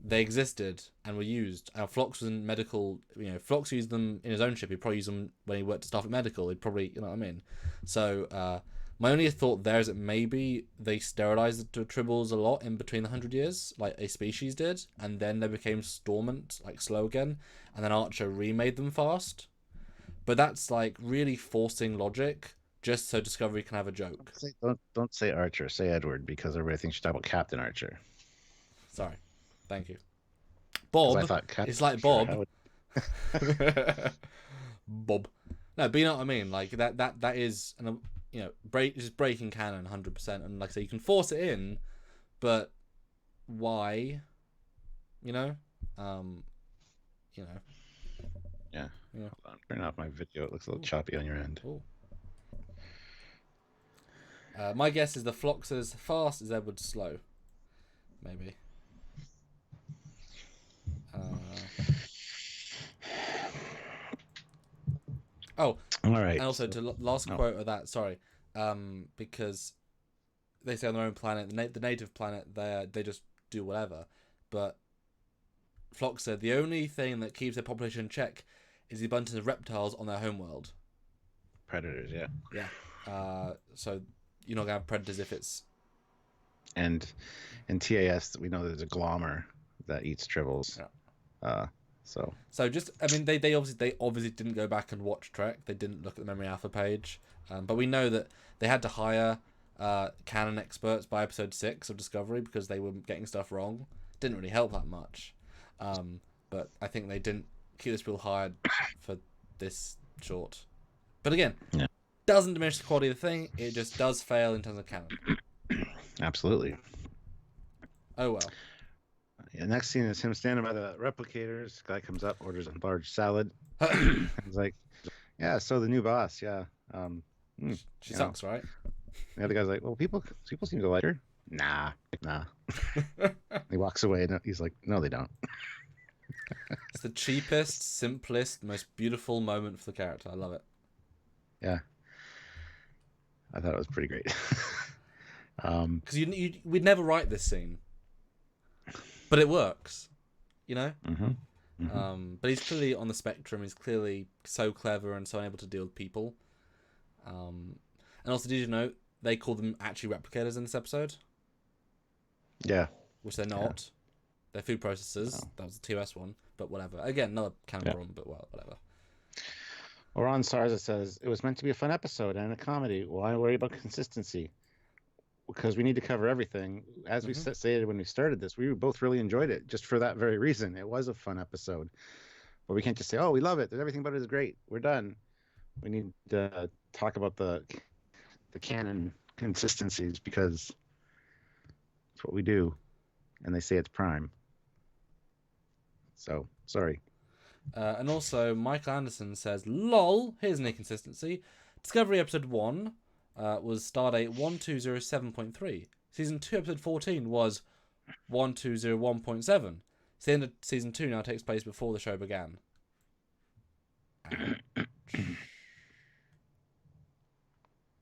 they existed and were used. Phlox was in medical. Phlox used them in his own ship. He'd probably use them when he worked to staff at medical. He'd probably, you know what I mean. So my only thought there is that maybe they sterilized the Tribbles a lot in between the 100 years, like a species did, and then they became dormant, like slow again, and then Archer remade them fast. But that's like really forcing logic just so Discovery can have a joke. Don't say Archer. Say Edward, because everybody thinks you're talking about Captain Archer. Sorry. Thank you. Bob. It's like Bob. Bob. No, but you know what I mean. Like that is just breaking canon 100%. And like I say, you can force it in, but why? Yeah. Hold on. Turn off my video. It looks a little choppy on your end. My guess is the Phlox is fast as Edward's slow. Maybe. All right. And also, last quote of that, sorry, because they say on their own planet, the native planet, they just do whatever. But Phlox said the only thing that keeps their population in check is the abundance of reptiles on their homeworld. Predators, yeah. Yeah. So you're not going to have predators if it's... And in TAS, we know there's a glommer that eats Tribbles. Yeah. So just, I mean, they obviously didn't go back and watch Trek. They didn't look at the Memory Alpha page. But we know that they had to hire canon experts by episode 6 of Discovery because they were getting stuff wrong. Didn't really help that much. But I think they didn't keep those people hired for this short. But again, doesn't diminish the quality of the thing. It just does fail in terms of canon. Absolutely. Oh well. Yeah, next scene is him standing by the replicators. Guy comes up, orders a large salad. He's like, "Yeah, so the new boss, yeah. She sucks, right?" The other guy's like, "Well, people seem to like her." Nah. He walks away, and he's like, "No, they don't." It's the cheapest, simplest, most beautiful moment for the character. I love it. Yeah, I thought it was pretty great. Because we'd never write this scene, but it works, But he's clearly on the spectrum. He's clearly so clever and so unable to deal with people. And also, did you know they call them actually replicators in this episode? Yeah. Which they're not. They're food processors. Oh. That was the TOS one, but whatever. Again, another canon problem, but whatever. Or on Sarza says, it was meant to be a fun episode and a comedy. Why worry about consistency? Because we need to cover everything. As we stated when we started this, we both really enjoyed it just for that very reason. It was a fun episode. But we can't just say, oh, we love it. Everything about it is great. We're done. We need to talk about the canon consistencies because it's what we do. And they say it's prime. So, sorry. And also, Michael Anderson says, lol, here's an inconsistency. Discovery Episode 1 was Stardate 1207.3. Season 2, Episode 14 was 1201.7. So the end of Season 2 now takes place before the show began.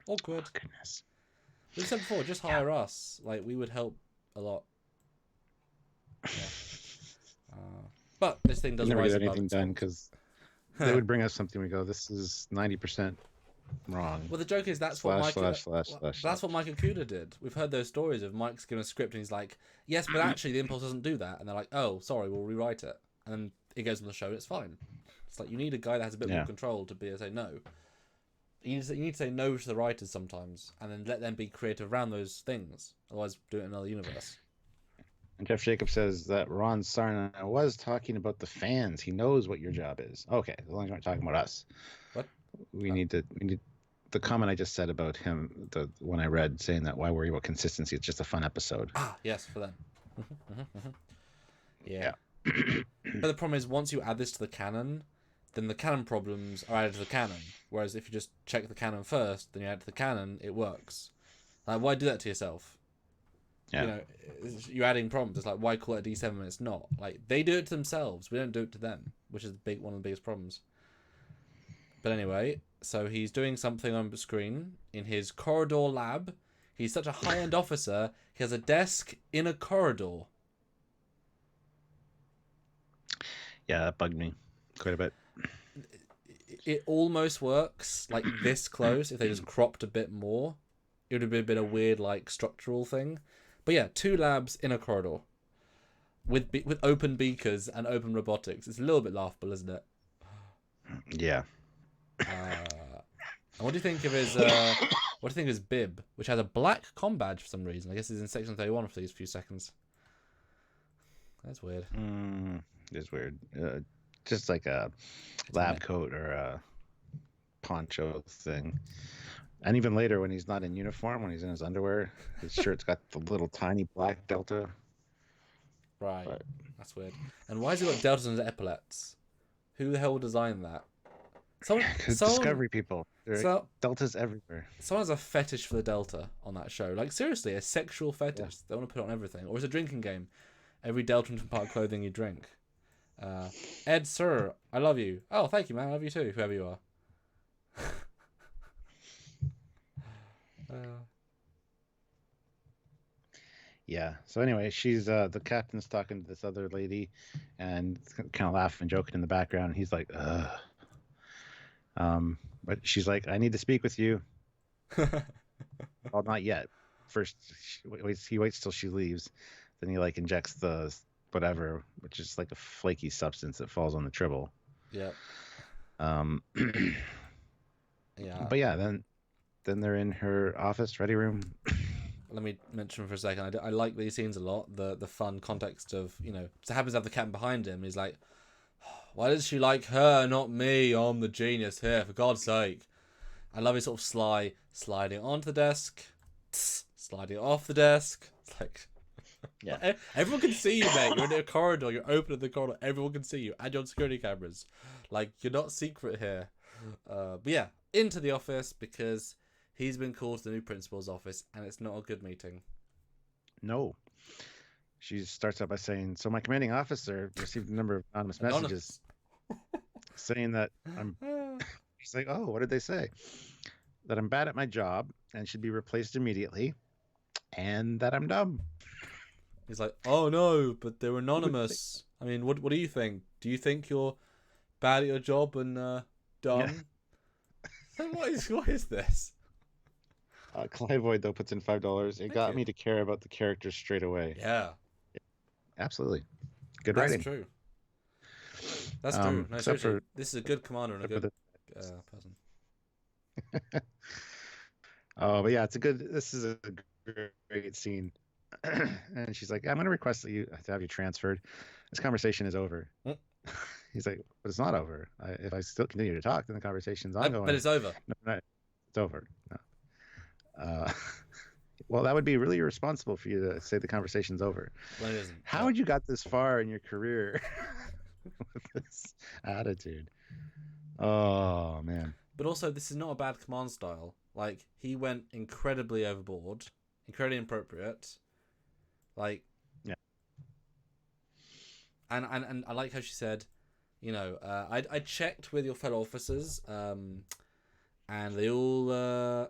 Awkward. Oh, goodness. We said before, just hire us. Like, we would help a lot. Yeah. But this thing doesn't rise above anything done because they would bring us something. We go, this is 90% wrong. Well, the joke is that's what Mike Okuda did. We've heard those stories of Mike's given a script and he's like, yes, but actually the Impulse doesn't do that, and they're like, oh, sorry, we'll rewrite it, and then it goes on the show and it's fine. It's like you need a guy that has a bit more control to be able to say no. You need to say no to the writers sometimes, and then let them be creative around those things. Otherwise, do it in another universe. And Jeff Jacobs says that Ron Sarna was talking about the fans. He knows what your job is. Okay, as long as you're not talking about us. What? We need the comment I just said about him, the one I read saying that why worry about consistency? It's just a fun episode. Ah, yes, for them. Yeah. But the problem is, once you add this to the canon, then the canon problems are added to the canon. Whereas if you just check the canon first, then you add to the canon, it works. Like, why do that to yourself? Yeah. You're adding problems. It's like, why call it a D7 when it's not? Like, they do it to themselves. We don't do it to them, which is one of the biggest problems. But anyway, so he's doing something on the screen in his corridor lab. He's such a high-end officer, he has a desk in a corridor. Yeah, that bugged me quite a bit. It almost works, like, this close. If they just cropped a bit more, it would have been a weird, like, structural thing. But yeah, 2 labs in a corridor. With open beakers and open robotics. It's a little bit laughable, isn't it? Yeah. And what do you think of his bib, which has a black com badge for some reason? I guess he's in section 31 for these few seconds. That's weird. It's weird. Just like a lab coat or a poncho thing. And even later, when he's not in uniform, when he's in his underwear, his shirt's got the little tiny black delta. Right. But that's weird. And why has he got deltas on his epaulets? Who the hell designed that? Someone Discovery people. Deltas everywhere. Someone has a fetish for the delta on that show. Like, seriously, a sexual fetish. Yeah. They want to put it on everything. Or it's a drinking game. Every delta from part of clothing you drink. Ed, sir, I love you. Oh, thank you, man. I love you too, whoever you are. Yeah. So anyway, she's the captain's talking to this other lady, and kind of laughing and joking in the background. And he's like, "Ugh." But she's like, "I need to speak with you." Well, not yet. First, he waits till she leaves. Then he like injects the whatever, which is like a flaky substance that falls on the Tribble. Yeah. Yeah. But yeah, then they're in her office, ready room. Let me mention for a second, I like these scenes a lot. The fun context of, so happens to have the captain behind him. He's like, why does she like her, not me? I'm the genius here, for God's sake. I love his sort of sly sliding onto the desk, sliding off the desk. It's like, yeah, everyone can see you, mate. You're in a corridor, you're opening the corridor, everyone can see you, and you're on security cameras. Like, you're not secret here. But yeah, into the office because he's been called to the new principal's office, and it's not a good meeting. No. She starts out by saying, so my commanding officer received a number of anonymous messages saying that I'm... She's like, oh, what did they say? That I'm bad at my job and should be replaced immediately, and that I'm dumb. He's like, oh no, but they're anonymous. I mean, what do you think? Do you think you're bad at your job and dumb? Yeah. What is this? Clive Void, though, puts in $5. It got me to care about the characters straight away. Yeah. Absolutely. Good writing. That's true. That's true. No, seriously, this is a good commander and a good person. But yeah, this is a great scene. And she's like, I'm going to request that you have you transferred. This conversation is over. He's like, but it's not over. If I still continue to talk, then the conversation's ongoing. But it's over. No, it's over. No. Well, that would be really irresponsible for you to say the conversation's over. Well, it isn't. How would you got this far in your career with this attitude? Oh, man. But also, this is not a bad command style. Like, he went incredibly overboard, incredibly inappropriate. Like, yeah. And I like how she said, I checked with your fellow officers, and they all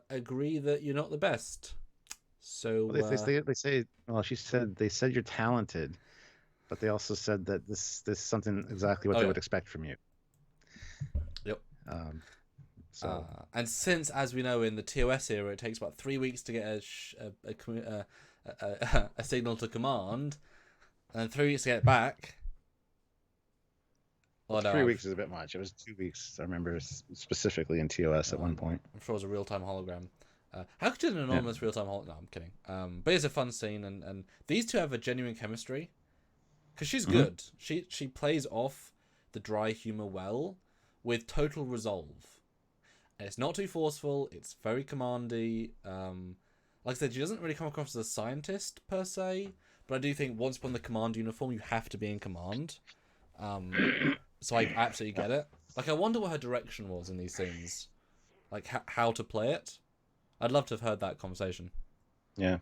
agree that you're not the best. So they say. Well, she said they said you're talented, but they also said that this is something exactly what they would expect from you. Yep. So and since, as we know, in the TOS era, it takes about 3 weeks to get a signal to command, and 3 weeks to get it back. Well, 3 weeks is a bit much. It was 2 weeks. I remember specifically in TOS at one point. I'm sure it was a real-time hologram. How could you do an anonymous real-time hologram? No, I'm kidding. But it's a fun scene, and these two have a genuine chemistry. Because she's good. She plays off the dry humor well, with total resolve. And it's not too forceful. It's very commandy. Like I said, she doesn't really come across as a scientist, per se. But I do think once upon the command uniform, you have to be in command. So I absolutely get it. Like, I wonder what her direction was in these scenes. Like, how to play it. I'd love to have heard that conversation. Yeah.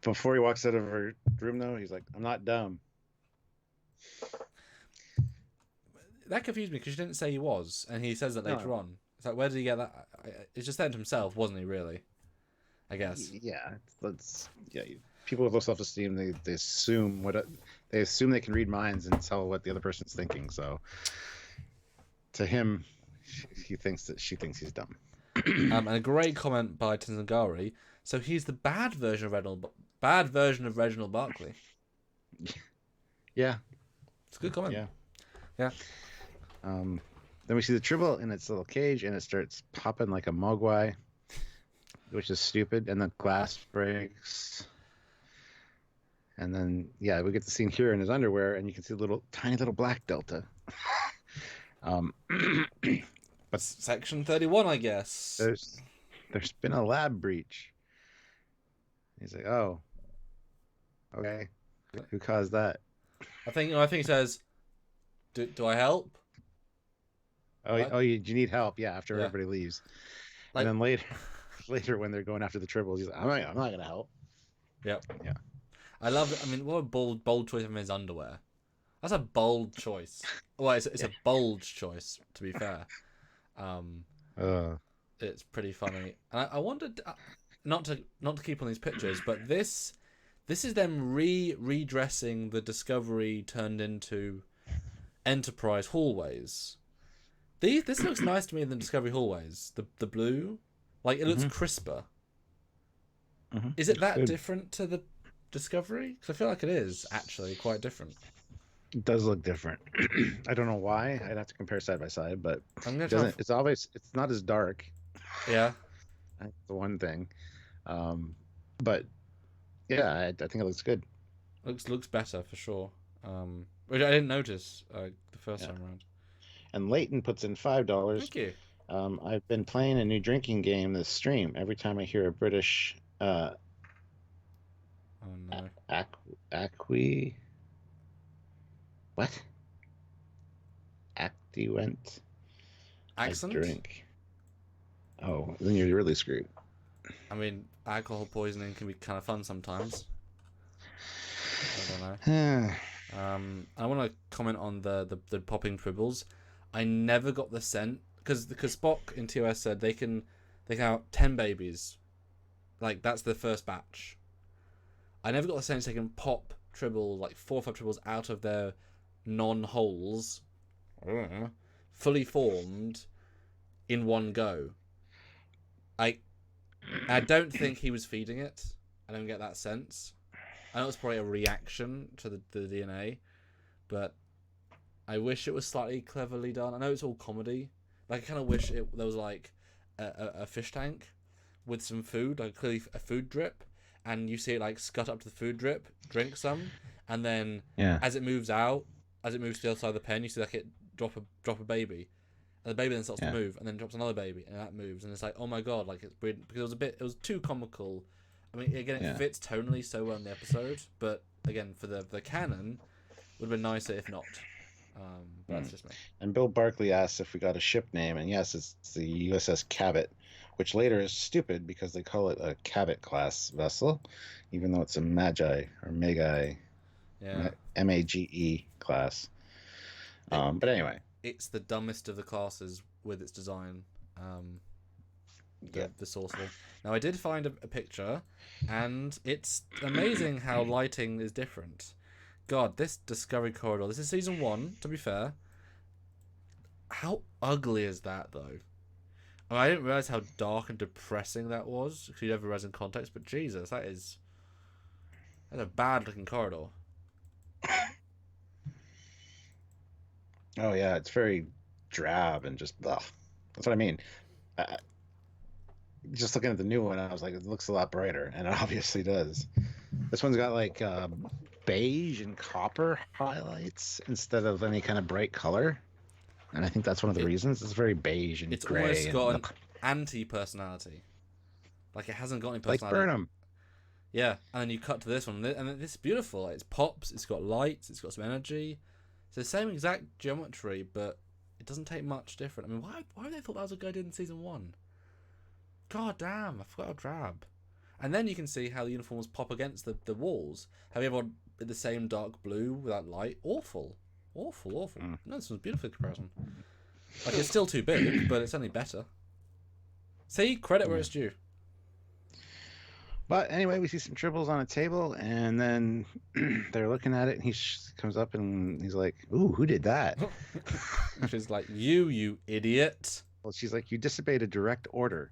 Before he walks out of her room, though, he's like, I'm not dumb. that confused me because she didn't say he was, and he says that later No. on. It's like, where did he get that? It's just saying to himself, wasn't he? Really? I guess. Yeah, people with low self-esteem, they assume they assume they can read minds and tell what the other person's thinking. So to him, he thinks that she thinks he's dumb. And a great comment by Tenzingari. So he's the bad version of Reginald Barkley. Yeah, It's a good comment. Yeah. Then we see the Tribble in its little cage, and it starts popping like a mogwai, which is stupid. And the glass breaks. And then, yeah, we get the scene here in his underwear, and you can see the tiny little black delta. But Section 31, I guess. There's been a lab breach. He's like, oh, okay, who caused that? I think he says, "Do I help?" Oh, What? you need help? Yeah, after Yeah. everybody leaves, Like- and then later when they're going after the Tribbles, he's like, I'm not gonna help. Yep. Yeah. I love it. I mean, what a bold choice of his underwear. That's a bold choice. Well, it's a bold choice, to be fair. It's pretty funny. And I wanted not to keep on these pictures, but this is them redressing the Discovery turned into Enterprise hallways. This looks nice to me than Discovery hallways. The blue, like it looks crisper. Mm-hmm. Is it that different to the Discovery? Because I feel like it is actually quite different. It does look different. I don't know why. I'd have to compare side by side, but it's not as dark. Yeah. That's the one thing. But yeah, I think it looks good. Looks better for sure. Which I didn't notice the first time around. And Leighton puts in $5. Thank you. I've been playing a new drinking game this stream. Every time I hear a British oh no. What? Actiwent. Accent? I drink. Oh, then you're really screwed. I mean, alcohol poisoning can be kind of fun sometimes. I don't know. I want to comment on the popping Tribbles. I never got the scent because Spock in TOS said they can have 10 babies, like that's the first batch. I never got the sense they can pop Tribble, like 4 or 5 Tribbles out of their non-holes, fully formed, in one go. I don't think he was feeding it. I don't get that sense. I know it's probably a reaction to the DNA, but I wish it was slightly cleverly done. I know it's all comedy. Like I kind of wish there was like a fish tank with some food, like clearly a food drip, and you see it like scut up to the food drip, drink some, and then as it moves to the other side of the pen, you see like it drop a baby, and the baby then starts to move, and then drops another baby, and that moves, and it's like, oh my god, like it's brilliant because it was too comical. I mean, again, it fits tonally so well in the episode, but again, for the canon, would have been nicer if not. But that's just me. And Bill Barkley asks if we got a ship name, and yes, it's the USS Cabot, which later is stupid because they call it a Cabot class vessel, even though it's a Magi or Magi, MAGE class. But anyway, it's the dumbest of the classes with its design. The Sorcerer. Now I did find a picture, and it's amazing how lighting is different. God, this Discovery Corridor. This is season 1, to be fair. How ugly is that, though? I mean, I didn't realize how dark and depressing that was. Because you never realize in context, but Jesus, that's a bad-looking corridor. Oh yeah, it's very drab and just ugh. That's what I mean. Just looking at the new one, I was like, it looks a lot brighter, and it obviously does. This one's got like beige and copper highlights instead of any kind of bright color, and I think that's one of the reasons. It's very beige and gray. It's almost got an anti-personality. Like it hasn't got any personality. Like Burnham. Yeah, and then you cut to this one, and it's beautiful. It pops. It's got lights. It's got some energy. It's the same exact geometry, but it doesn't take much different. I mean, why would they thought that was a good idea in season 1? God damn, I forgot how drab. And then you can see how the uniforms pop against the walls. Have everyone in the same dark blue without light? Awful. Awful. No, this was a beautiful comparison. Like, it's still too big, but it's only better. See, credit where it's due. But anyway, we see some tribbles on a table, and then they're looking at it, and he comes up and he's like, "Ooh, who did that?" She's like, "You idiot." Well, she's like, "You disobeyed a direct order.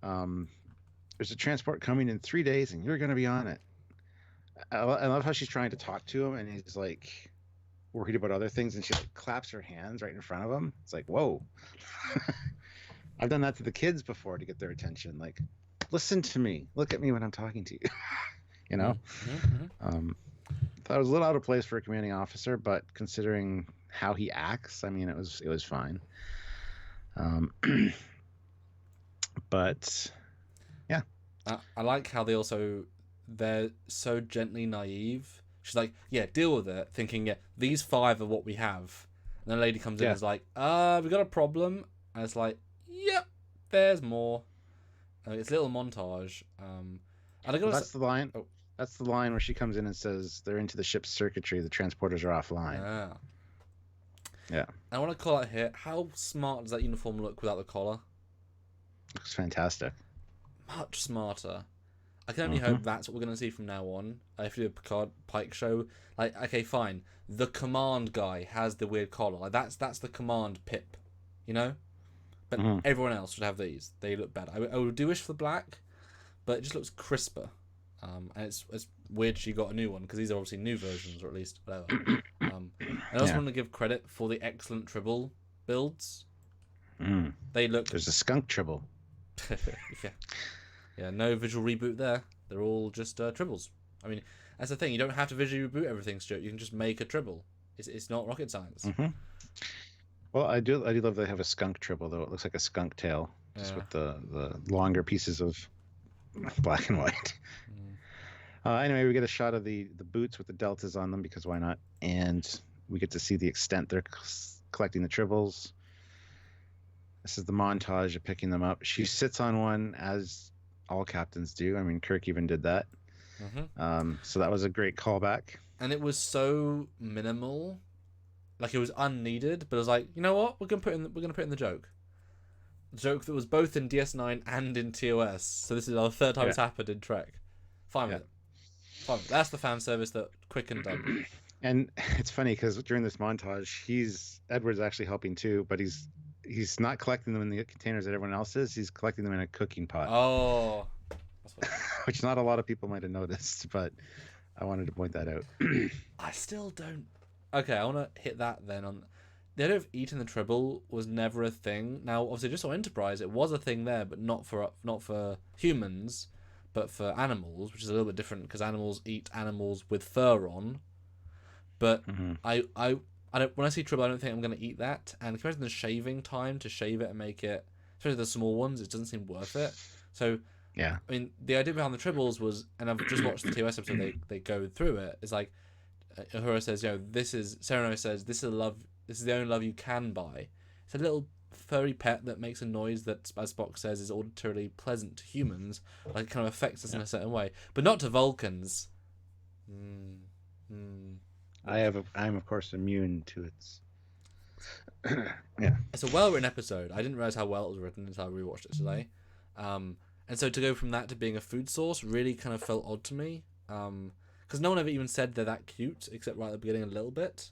There's a transport coming in 3 days, and you're going to be on it." I love how she's trying to talk to him, and he's like worried about other things, and she like claps her hands right in front of him. It's like, whoa. I've done that to the kids before to get their attention. Like, listen to me. Look at me when I'm talking to you. You know? Thought it was a little out of place for a commanding officer, but considering how he acts, I mean, it was fine. But yeah. I like how they're so gently naive. She's like, yeah, deal with it, thinking, yeah, these 5 are what we have. And then a lady comes in and is like, we got a problem. And it's like, yep, there's more. It's a little montage. And that's the line. Oh. That's the line where she comes in and says they're into the ship's circuitry. The transporters are offline. Yeah. I want to call out here, how smart does that uniform look without the collar? Looks fantastic. Much smarter. I can only hope that's what we're going to see from now on. If you do a Picard Pike show, like, okay, fine. The command guy has the weird collar. Like, that's the command pip, you know? But everyone else should have these. They look better. I would do wish for black, but it just looks crisper. And it's weird she got a new one, because these are obviously new versions, or at least whatever. I also want to give credit for the excellent Tribble builds. They look... There's a skunk Tribble. Yeah, no visual reboot there. They're all just Tribbles. I mean, that's the thing. You don't have to visually reboot everything, Stuart. You can just make a Tribble. It's not rocket science. Well, I do love they have a skunk Tribble, though. It looks like a skunk tail, just with the longer pieces of black and white. Anyway, we get a shot of the boots with the deltas on them, because why not? And we get to see the extent they're collecting the Tribbles. This is the montage of picking them up. She sits on one, as all captains do. I mean, Kirk even did that. So that was a great callback. And it was so minimal, like it was unneeded. But it was like, you know what? We're gonna put in the joke. The joke that was both in DS9 and in TOS. So this is our 3rd time it's happened in Trek. Fine with it. Fine. That's the fan service that quick and done. And it's funny because during this montage, Edward's actually helping too, but he's not collecting them in the containers that everyone else is. He's collecting them in a cooking pot. Oh. Which not a lot of people might have noticed, but I wanted to point that out. I still don't... Okay, I want to hit that then. On the idea of eating the Tribble was never a thing. Now, obviously, just on Enterprise, it was a thing there, but not for humans, but for animals, which is a little bit different, because animals eat animals with fur on. But I don't, when I see Tribble, I don't think I'm going to eat that. And compared to the shaving time to shave it and make it, especially the small ones, it doesn't seem worth it. So, yeah. I mean, the idea behind the Tribbles was, and I've just watched the TOS episode, they go through it. It's like, Uhura says, Sereno says, this is the only love you can buy. It's a little furry pet that makes a noise that, as Spock says, is auditorily pleasant to humans. Like, it kind of affects us in a certain way. But not to Vulcans. I'm of course immune to its. It's a well-written episode. I didn't realize how well it was written until I rewatched it today. And so to go from that to being a food source really kind of felt odd to me. Because no one ever even said they're that cute, except right at the beginning a little bit.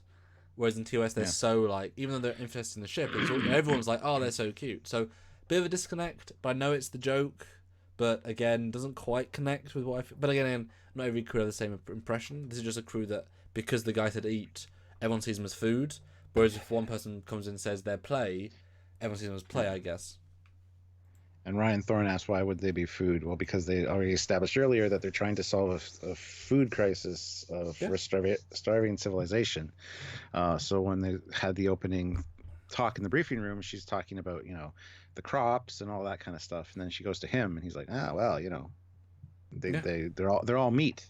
Whereas in TOS they're so like, even though they're interested in the ship, everyone's like, oh, they're so cute. So bit of a disconnect, but I know it's the joke. But again, doesn't quite connect with what I feel. But again, not every crew have the same impression. This is just a crew that, because the guy said eat, everyone sees them as food. Whereas if one person comes in and says they're play, everyone sees them as play, I guess. And Ryan Thorne asked, why would they be food? Well, because they already established earlier that they're trying to solve a food crisis for a starving civilization. So when they had the opening talk in the briefing room, she's talking about, the crops and all that kind of stuff. And then she goes to him and he's like, they're all meat.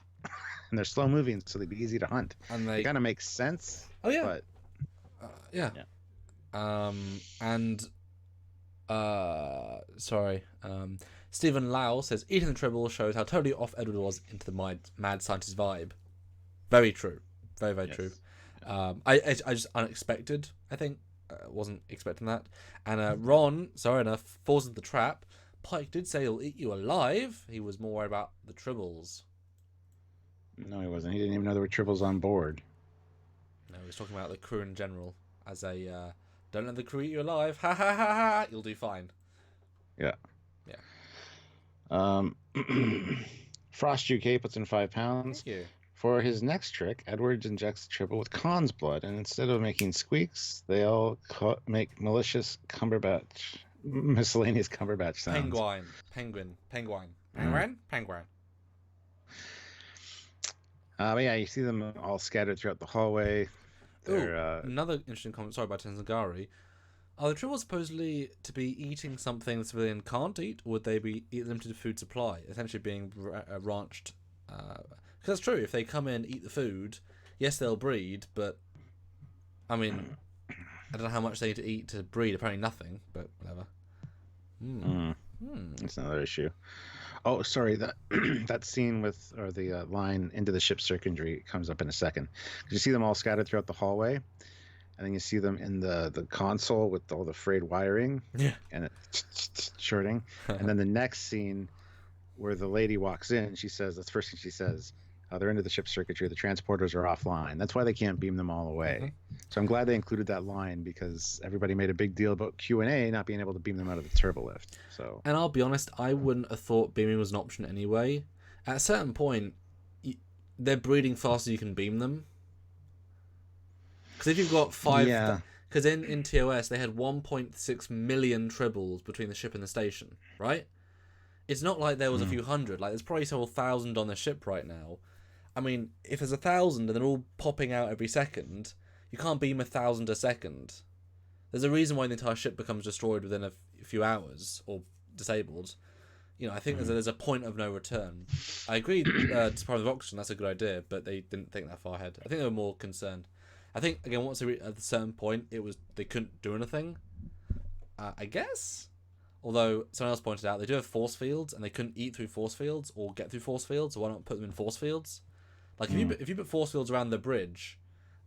And they're slow moving, so they'd be easy to hunt. And it kind of makes sense. Oh, yeah. But, Stephen Lau says, eating the Tribble shows how totally off Edward was into the mad scientist vibe. Very true. Very, very true. I just unexpected. I think wasn't expecting that. And Ron, sorry enough, falls into the trap. Pike did say he'll eat you alive. He was more worried about the Tribbles. No, he wasn't. He didn't even know there were Tribbles on board. No, he was talking about the crew in general. As a, don't let the crew eat you alive. Ha ha ha ha. You'll do fine. Yeah. Yeah. Frost UK puts in £5. Thank you. For his next trick, Edwards injects Tribble with Khan's blood, and instead of making squeaks, they all make miscellaneous Cumberbatch sounds. Penguin. But yeah, you see them all scattered throughout the hallway. Another interesting comment. Sorry about Tenzingari. Are the Tribbles supposedly to be eating something the civilian can't eat, or would they be eating them to the food supply, essentially being ranched? Because that's true. If they come in, eat the food, yes, they'll breed, but I mean, I don't know how much they need to eat to breed. Apparently nothing, but whatever. That's another issue. Oh, sorry, that scene or the line into the ship's circuitry comes up in a second. You see them all scattered throughout the hallway, and then you see them in the console with all the frayed wiring, and it's shorting. And then the next scene where the lady walks in, she says, that's the first thing she says, they're into the ship's circuitry, the transporters are offline. That's why they can't beam them all away. So I'm glad they included that line, because everybody made a big deal about Q&A not being able to beam them out of the turbolift. So, and I'll be honest, I wouldn't have thought beaming was an option anyway. At a certain point, they're breeding faster than you can beam them. Because if you've got 5... Because in TOS, they had 1.6 million Tribbles between the ship and the station, right? It's not like there was a few hundred. Like, there's probably several thousand on the ship right now. I mean, if there's 1,000 and they're all popping out every second, you can't beam 1,000 a second. There's a reason why the entire ship becomes destroyed within a few hours, or disabled. You know, I think there's a point of no return. I agree, to part of the oxygen, that's a good idea, but they didn't think that far ahead. I think they were more concerned. I think, again, once they reached at a certain point, they couldn't do anything. I guess? Although, someone else pointed out, they do have force fields, and they couldn't eat through force fields, or get through force fields, so why not put them in force fields? Like, if you put force fields around the bridge,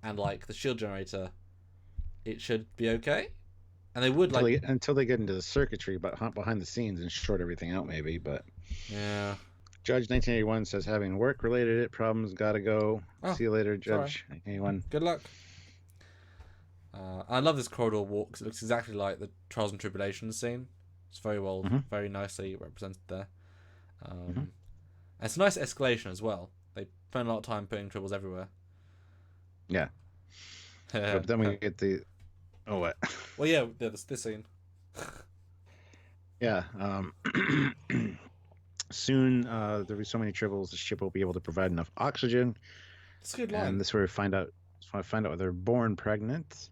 and, like, the shield generator, it should be okay? And they would, until they get into the circuitry, but behind the scenes and short everything out, maybe, but... Yeah. Judge 1981 says, having work-related problems, gotta go. See you later, Judge 1981. Good luck. I love this corridor walk, because it looks exactly like the Trials and Tribulations scene. It's very well, very nicely represented there. And it's a nice escalation as well. They spend a lot of time putting Tribbles everywhere. Yeah. But then we get the... Oh, what? Well, yeah, this scene. Yeah. Soon, there'll be so many Tribbles, the ship will be able to provide enough oxygen. That's a good line. And this is where we find out whether they're born pregnant.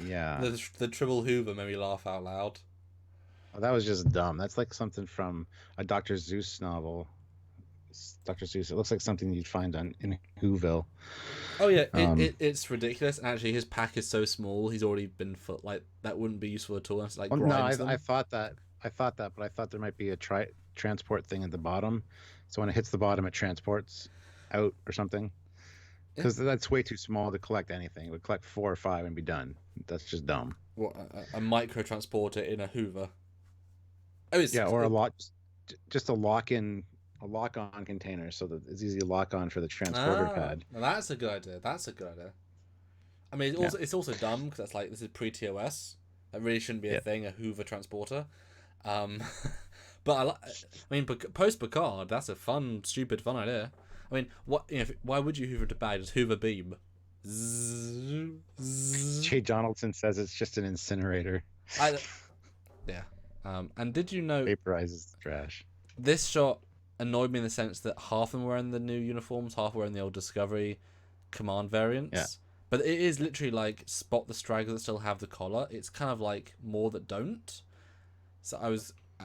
Yeah. The Tribble Hoover made me laugh out loud. Oh, that was just dumb. That's like something from a Dr. Seuss novel. Dr. Seuss. It looks like something you'd find in Whoville. Oh yeah, it's ridiculous. And actually, his pack is so small. He's already been that wouldn't be useful at all. It's like I thought that, but I thought there might be a transport thing at the bottom. So when it hits the bottom, it transports out or something. Because that's way too small to collect anything. It would collect 4 or 5 and be done. That's just dumb. What, a micro transporter in a Hoover? Or just a lock-on container, so that it's easy to lock on for the transporter pad. Well, that's a good idea. I mean, it's also dumb because that's like, this is pre-TOS. That really shouldn't be a thing, a Hoover transporter. But post Picard, that's a stupid fun idea. I mean, why would you Hoover to bag? Just Hoover beam. Jay Donaldson says it's just an incinerator. Yeah. And did you know... Vaporizes the trash. This shot annoyed me in the sense that half of them were in the new uniforms, half were in the old Discovery command variants. Yeah. But it is literally like spot the stragglers that still have the collar. It's kind of like more that don't. So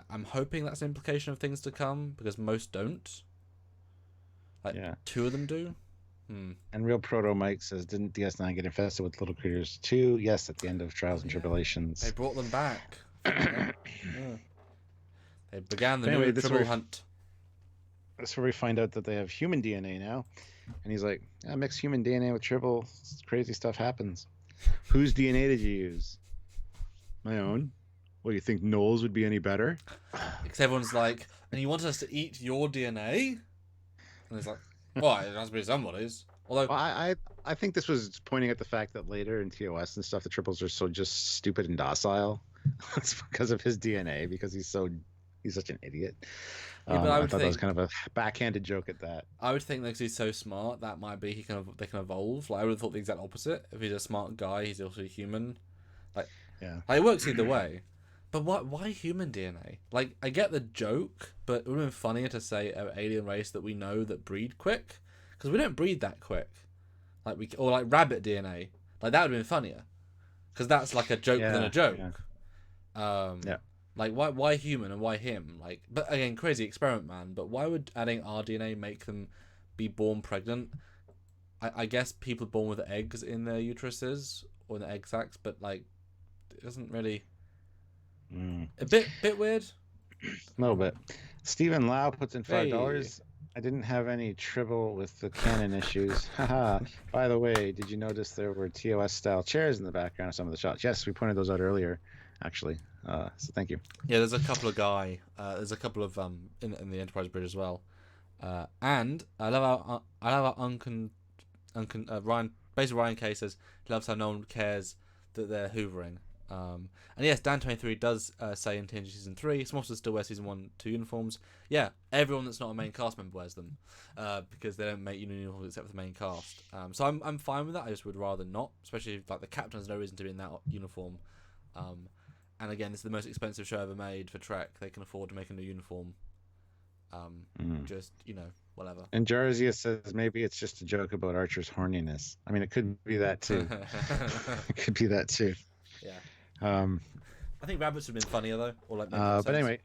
I'm hoping that's an implication of things to come, because most don't. Like, 2 of them do. And Real Proto Mike says, didn't DS9 get infested with little critters too? Yes, at the end of Trials and Tribulations. They brought them back. Yeah. They began the new Tribble hunt. that's where we find out that they have human DNA now. And he's like, I mix human DNA with Tribble. Crazy stuff happens. Whose DNA did you use? My own. Well, you think Noel's would be any better? Because everyone's like, and you wanted us to eat your DNA? And it's like, well, it has to be somebody's. Although, well, I think this was pointing at the fact that later in TOS and stuff, the Tribbles are so just stupid and docile. It's because of his DNA, because he's such an idiot. yeah, but I I would thought that was think, kind of a backhanded joke at that. I would think that 'cause he's so smart, that might be they can evolve. Like I would have thought the exact opposite. If he's a smart guy, he's also human. Like, Yeah. like, it works either way. But why human DNA? Like, I get the joke, but it would have been funnier to say an alien race that we know that breed quick, because we don't breed that quick. Or like rabbit DNA. Like that would have been funnier, because that's like a joke within a joke. Yeah. Like why human and why him? Like, but again, crazy experiment, man. But why would adding our DNA make them be born pregnant? I guess people are born with eggs in their uteruses or in the egg sacs, but like, it doesn't really. A bit weird. A little bit. Stephen Lau puts in $5. I didn't have any Tribble with the canon issues. Haha. By the way, did you notice there were TOS style chairs in the background of some of the shots? Yes, we pointed those out earlier, actually. So thank you. Yeah, there's a couple of there's a couple of in the Enterprise bridge as well. And I love our Ryan. Basically, Ryan K says he loves how no one cares that they're hoovering. And yes, Dan23 does say in TNG Season 3, some officers still wear Season 1-2 uniforms. Yeah, everyone that's not a main cast member wears them, because they don't make uniforms except for the main cast. So I'm fine with that. I just would rather not, especially if like the captain has no reason to be in that uniform. And again, this is the most expensive show ever made for Trek. They can afford to make a new uniform. Just, whatever. And Jarzia says maybe it's just a joke about Archer's horniness. I mean, it could be that too. It could be that too. Yeah. I think rabbits would have been funnier though, or like. But anyway.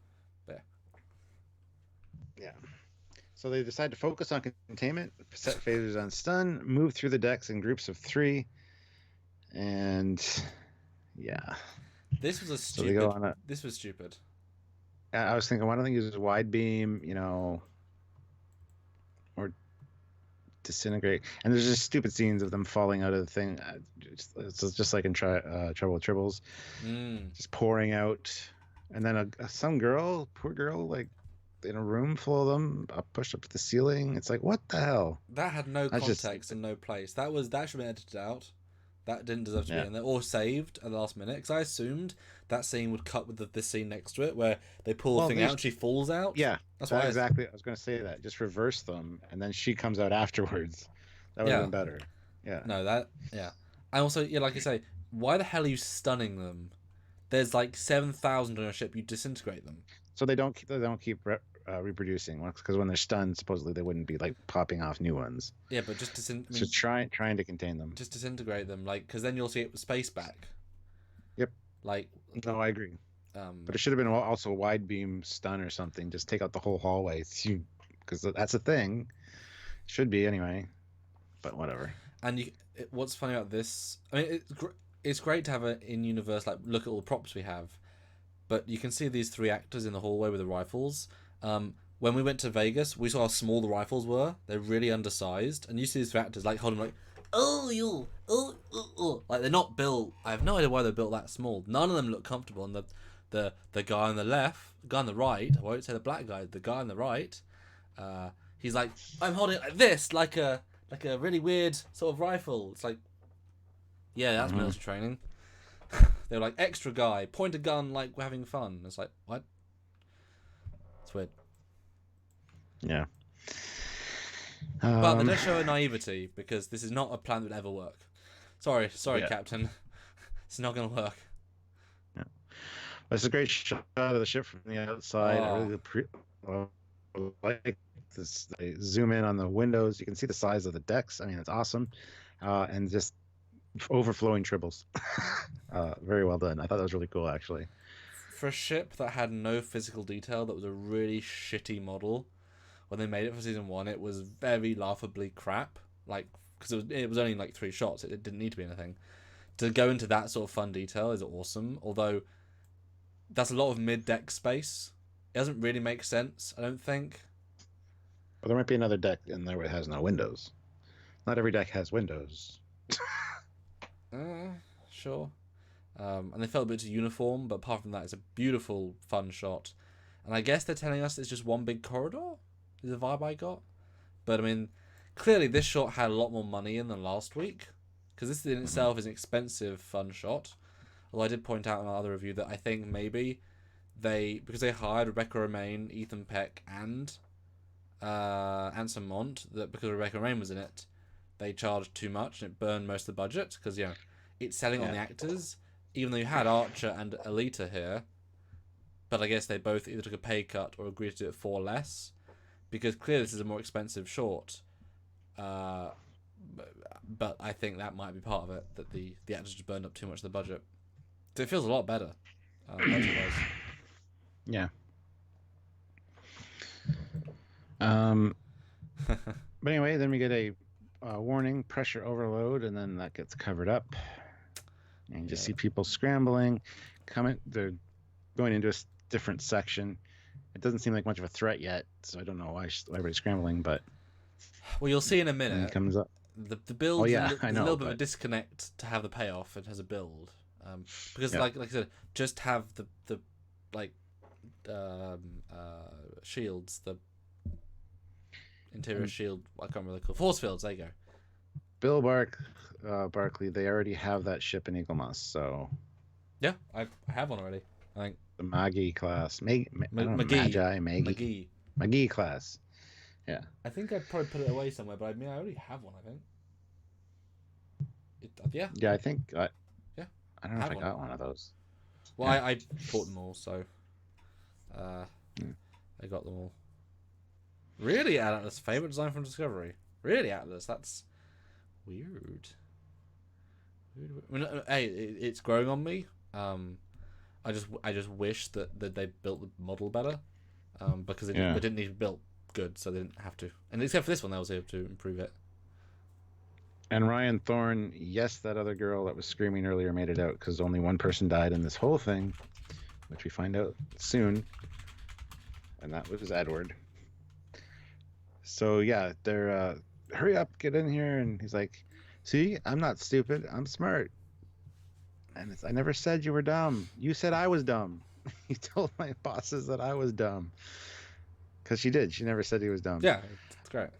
Yeah. So they decide to focus on containment, set phasers on stun, move through the decks in groups of 3, and yeah. This was This was stupid. I was thinking, why don't they use a wide beam, or disintegrate? And there's just stupid scenes of them falling out of the thing. It's just like in Trouble with Tribbles, just pouring out, and then some girl, poor girl, like in a room full of them, pushed up to the ceiling. It's like, what the hell? That had no context and no place. That should be edited out. That didn't deserve to be in there, or saved at the last minute, because I assumed that scene would cut with this scene next to it, where they pull the thing out and she falls out. Yeah, that's exactly. I was going to say that. Just reverse them, and then she comes out afterwards. That would have been better. Yeah. No, and also, like you say, why the hell are you stunning them? There's like 7,000 on your ship. You disintegrate them. So they don't keep reproducing, because when they're stunned, supposedly they wouldn't be like popping off new ones. Yeah, but just trying to contain them. Just disintegrate them, like, because then you'll see it with space back. Yep. Like. No, I agree. But it should have been also a wide beam stun or something. Just take out the whole hallway, because that's a thing. Should be anyway. But whatever. And what's funny about this? I mean, it's great to have an in-universe, like, look at all the props we have. But you can see these 3 actors in the hallway with the rifles. When we went to Vegas, we saw how small the rifles were. They're really undersized. And you see these 3 actors like holding like, like they're not built. I have no idea why they're built that small. None of them look comfortable. And the guy on the left, the guy on the right, I won't say the black guy, the guy on the right, he's like, I'm holding it like this, like a really weird sort of rifle. It's like, yeah, that's military training. They were like, extra guy, point a gun like we're having fun. It's like, what? It's weird. Yeah. But they don't show a naivety, because this is not a plan that would ever work. Sorry, Captain. It's not going to work. Yeah. It's a great shot of the ship from the outside. I really like this. They zoom in on the windows. You can see the size of the decks. I mean, it's awesome. And just overflowing tribbles. Very well done. I thought that was really cool, actually. For a ship that had no physical detail, that was a really shitty model. When they made it for Season 1, it was very laughably crap. Like, because it was only like 3 shots. It didn't need to be anything. To go into that sort of fun detail is awesome. Although, that's a lot of mid-deck space. It doesn't really make sense, I don't think. there might be another deck in there that has no windows. Not every deck has windows. Sure. And they felt a bit too uniform, but apart from that, it's a beautiful, fun shot. And I guess they're telling us it's just one big corridor, is the vibe I got. But I mean, clearly this shot had a lot more money in than last week, because this in itself is an expensive, fun shot. Although I did point out in another review that I think maybe because they hired Rebecca Romaine, Ethan Peck, and Anson Mont, that because Rebecca Romaine was in it, they charged too much and it burned most of the budget, because it's selling on the actors, even though you had Archer and Alita here. But I guess they both either took a pay cut or agreed to do it for less, because clearly this is a more expensive short. But I think that might be part of it, that the actors just burned up too much of the budget. So it feels a lot better, budget-wise. Yeah. But anyway, then we get a warning, pressure overload, and then that gets covered up. And you just see people scrambling. They're going into a different section. It doesn't seem like much of a threat yet, so I don't know why everybody's scrambling, but... Well, you'll see in a minute. It comes up. The build, I know, there's a little bit of a disconnect to have the payoff. It has a build. Because, like I said, just have the shields, the interior shield, I can't remember what they're called. Force fields, there you go. Bill Barkley, they already have that ship in Eaglemoss, so... Yeah, I have one already, I think. The Magi class. Maggie class. Yeah. I think I'd probably put it away somewhere, but I already have one, I think. Yeah, I think... I don't know if I one. got one of those. Well, I bought them all, so... I got them all. Really, Atlas? Favorite design from Discovery? Really, Atlas? That's weird. I mean, hey, it's growing on me. I just wish that they built the model better, because they didn't need to build good, so they didn't have to. And except for this one, they was able to improve it. And Ryan Thorne, yes, that other girl that was screaming earlier made it out, because only one person died in this whole thing, which we find out soon. And that was Edward. So yeah, they're hurry up, get in here, and he's like, "See, I'm not stupid, I'm smart." And I never said you were dumb. You said I was dumb. You told my bosses that I was dumb. Because she did. She never said he was dumb. Yeah, it's great.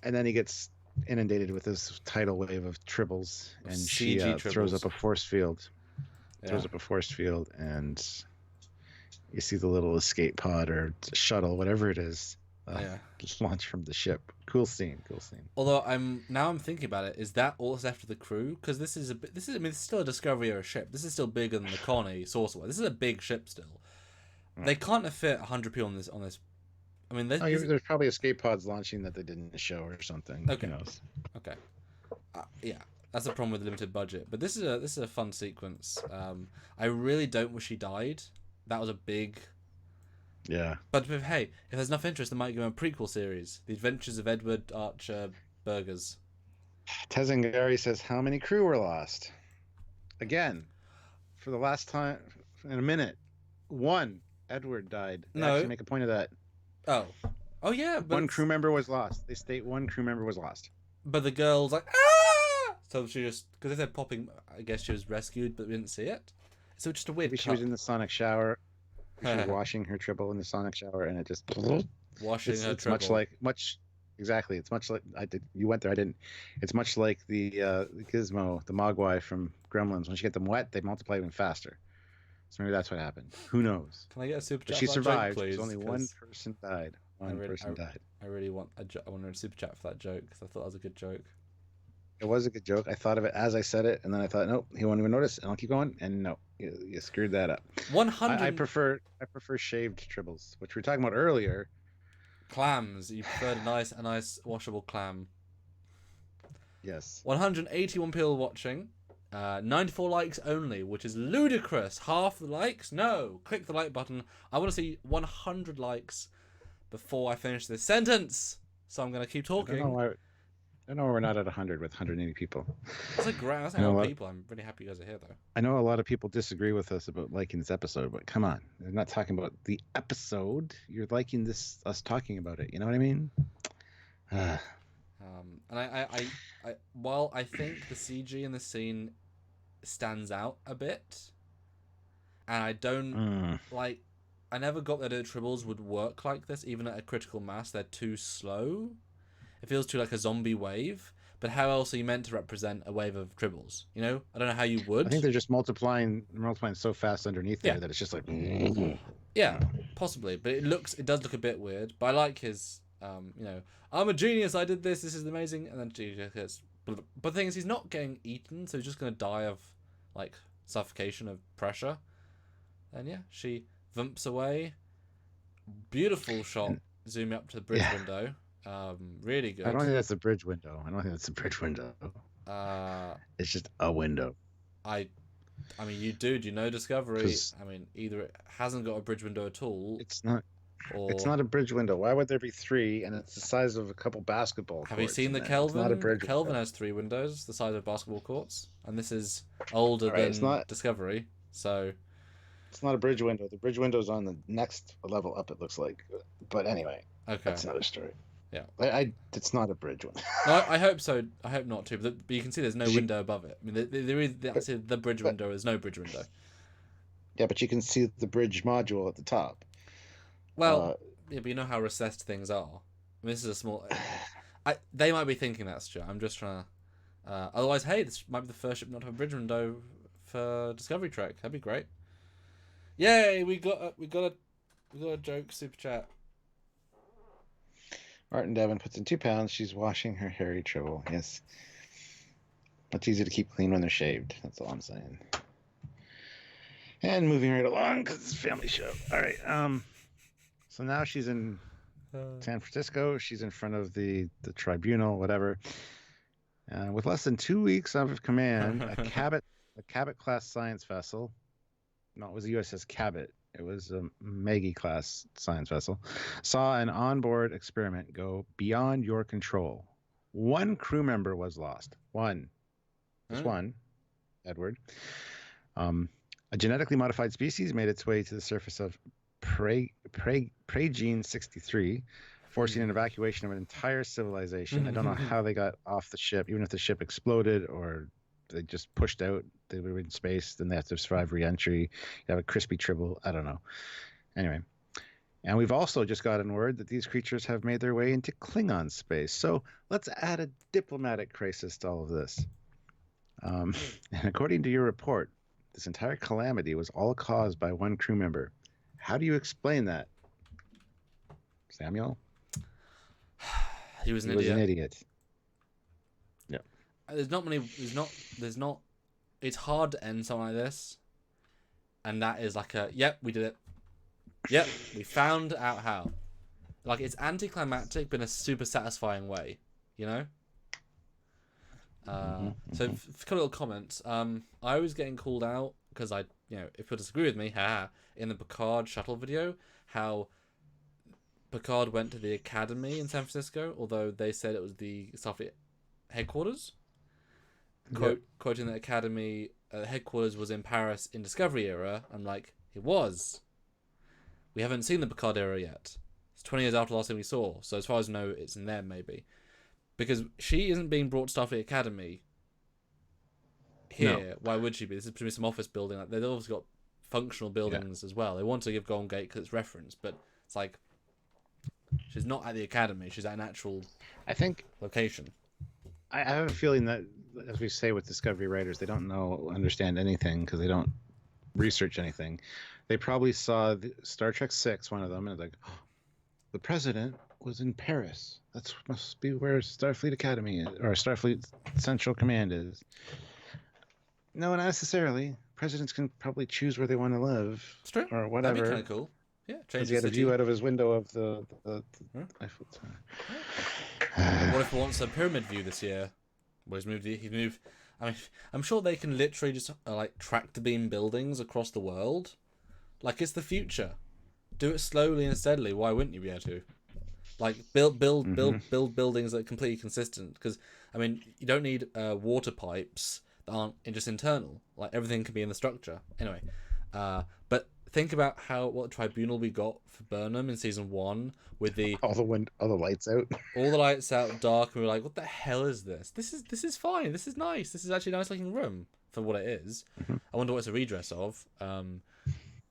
And then he gets inundated with this tidal wave of tribbles, and she throws up a force field. Throws up a force field, and you see the little escape pod or shuttle, whatever it is, launch from the ship. Cool scene. Although I'm thinking about it, is that all that's left of the crew? Because this is it's still a Discovery era ship. This is still bigger than the Connie Saucerware. This is a big ship still. They can't have fit 100 people on this. I mean, there's probably escape pods launching that they didn't show or something. Okay. Who knows? Okay. Yeah, that's the problem with the limited budget. But this is a fun sequence. I really don't wish he died. That was a big. Yeah. But hey, if there's enough interest, they might give him a prequel series: The Adventures of Edward Archer Burgers. Tezengari says, "How many crew were lost?" Again, for the last time in a minute. One, Edward died. They actually make a point of that. Oh yeah, but one crew member was lost. They state one crew member was lost. But the girl's like, ah! So she just, because they said popping, I guess she was rescued, but we didn't see it. So just a weird Maybe she was in the sonic shower. She was washing her Tribble in the sonic shower, and it just washing her it's Tribble. Exactly. It's much like you went there. I didn't. It's much like the Gizmo, the Mogwai from Gremlins. Once you get them wet, they multiply even faster. So maybe that's what happened. Who knows? Can I get a super chat? But she survived. Joke, please? Only one person died. One person died. I really want I want a super chat for that joke, because I thought that was a good joke. It was a good joke. I thought of it as I said it, and then I thought, nope, he won't even notice, and I'll keep going. And no, you screwed that up. 100. I prefer shaved Tribbles, which we were talking about earlier. Clams. You preferred a nice washable clam. Yes. 181 people watching. 94 likes only, which is ludicrous. Half the likes? No. Click the like button. I want to see 100 likes before I finish this sentence. So I'm going to keep talking. I I know we're not at 100 with 180 people. That's a great. That's a I know lot a of lot. people. I'm really happy you guys are here, though. I know a lot of people disagree with us about liking this episode, but come on, I'm not talking about the episode. You're liking this, us talking about it. You know what I mean? And while I think the CG in the scene stands out a bit, and I don't like, I never got that the Tribbles would work like this, even at a critical mass. They're too slow. It feels too like a zombie wave. But how else are you meant to represent a wave of Tribbles? You know, I don't know how you would. I think they're just multiplying so fast underneath there that it's just like. Yeah, possibly, but it does look a bit weird. But I like his, I'm a genius. I did this. This is amazing. And then gets. But the thing is, he's not getting eaten, so he's just gonna die of, like, suffocation of pressure. And yeah, she vumps away. Beautiful shot. Zooming up to the bridge window. Really good. I don't think that's a bridge window. It's just a window. I mean, you know Discovery. I mean, either it hasn't got a bridge window at all. It's not. Or... It's not a bridge window. Why would there be 3? And it's the size of a couple basketball. Have you seen the Kelvin? It's not a bridge Kelvin window. has 3 windows, the size of basketball courts, and this is older than Discovery. So it's not a bridge window. The bridge window's on the next level up. It looks like. But anyway, that's another story. Yeah, it's not a bridge window. No, I hope so. I hope not too. But you can see there's no window above it. I mean, there is the bridge window. There's no bridge window. Yeah, but you can see the bridge module at the top. Well, yeah, but you know how recessed things are. I mean, this is a small. They might be thinking that, Stuart. I'm just trying to. Otherwise, hey, this might be the first ship not to have a bridge window for Discovery Trek. That'd be great. Yay! We got a joke super chat. Martin Devon puts in £2. She's washing her hairy Tribble. Yes. It's easy to keep clean when they're shaved. That's all I'm saying. And moving right along because it's a family show. All right. So now she's in San Francisco. She's in front of the tribunal, whatever. With less than 2 weeks of command, a Cabot class science vessel. No, it was the USS Cabot. It was a Maggie class science vessel. Saw an onboard experiment go beyond your control. 1 crew member was lost. One. Just one. Edward. A genetically modified species made its way to the surface of Pragene 63, forcing an evacuation of an entire civilization. I don't know how they got off the ship, even if the ship exploded or they just pushed out. They were in space, then they have to survive re-entry. You have a crispy Tribble. I don't know. Anyway. And we've also just gotten word that these creatures have made their way into Klingon space. So let's add a diplomatic crisis to all of this. And according to your report, this entire calamity was all caused by 1 crew member. How do you explain that, Samuel? He was an idiot. Yeah. There's not. It's hard to end something like this, and that is like yep, we did it. Yep, we found out how. Like, it's anticlimactic, but in a super satisfying way, you know. So, a couple little comments. I was getting called out because if people disagree with me, in the Picard shuttle video, how Picard went to the academy in San Francisco, although they said it was the Starfleet headquarters. Quoting the academy, headquarters was in Paris in Discovery era. I'm like, it was. We haven't seen the Picard era yet. It's 20 years after the last thing we saw. So as far as I know, it's in there maybe. Because she isn't being brought to Starfleet Academy here. No. Why would she be? This is probably some office building. Like, they've obviously got functional buildings as well. They want to give Golden Gate because it's referenced, but it's like she's not at the academy. She's at an actual location. I have a feeling that, as we say with Discovery writers, they don't understand anything because they don't research anything. They probably saw Star Trek 6, one of them, and like, oh, the president was in Paris. That must be where Starfleet Academy is, or Starfleet Central Command is. No, not necessarily. Presidents can probably choose where they want to live. It's true. Or whatever. That'd be kind of cool. Yeah, change he had a view out of his window of the Eiffel Tower. What if he wants a pyramid view this year? Well, he's moved. I mean, I'm sure they can literally just like tractor beam buildings across the world. Like, it's the future. Do it slowly and steadily. Why wouldn't you be able to? Like, build buildings that are completely consistent. Because I mean, you don't need water pipes that aren't just internal. Like, everything can be in the structure. Anyway, but think about what tribunal we got for Burnham in season 1 with all the lights out. all the lights out, dark, and we were like, what the hell is this? This is fine. This is nice. This is actually a nice looking room for what it is. Mm-hmm. I wonder what it's a redress of. And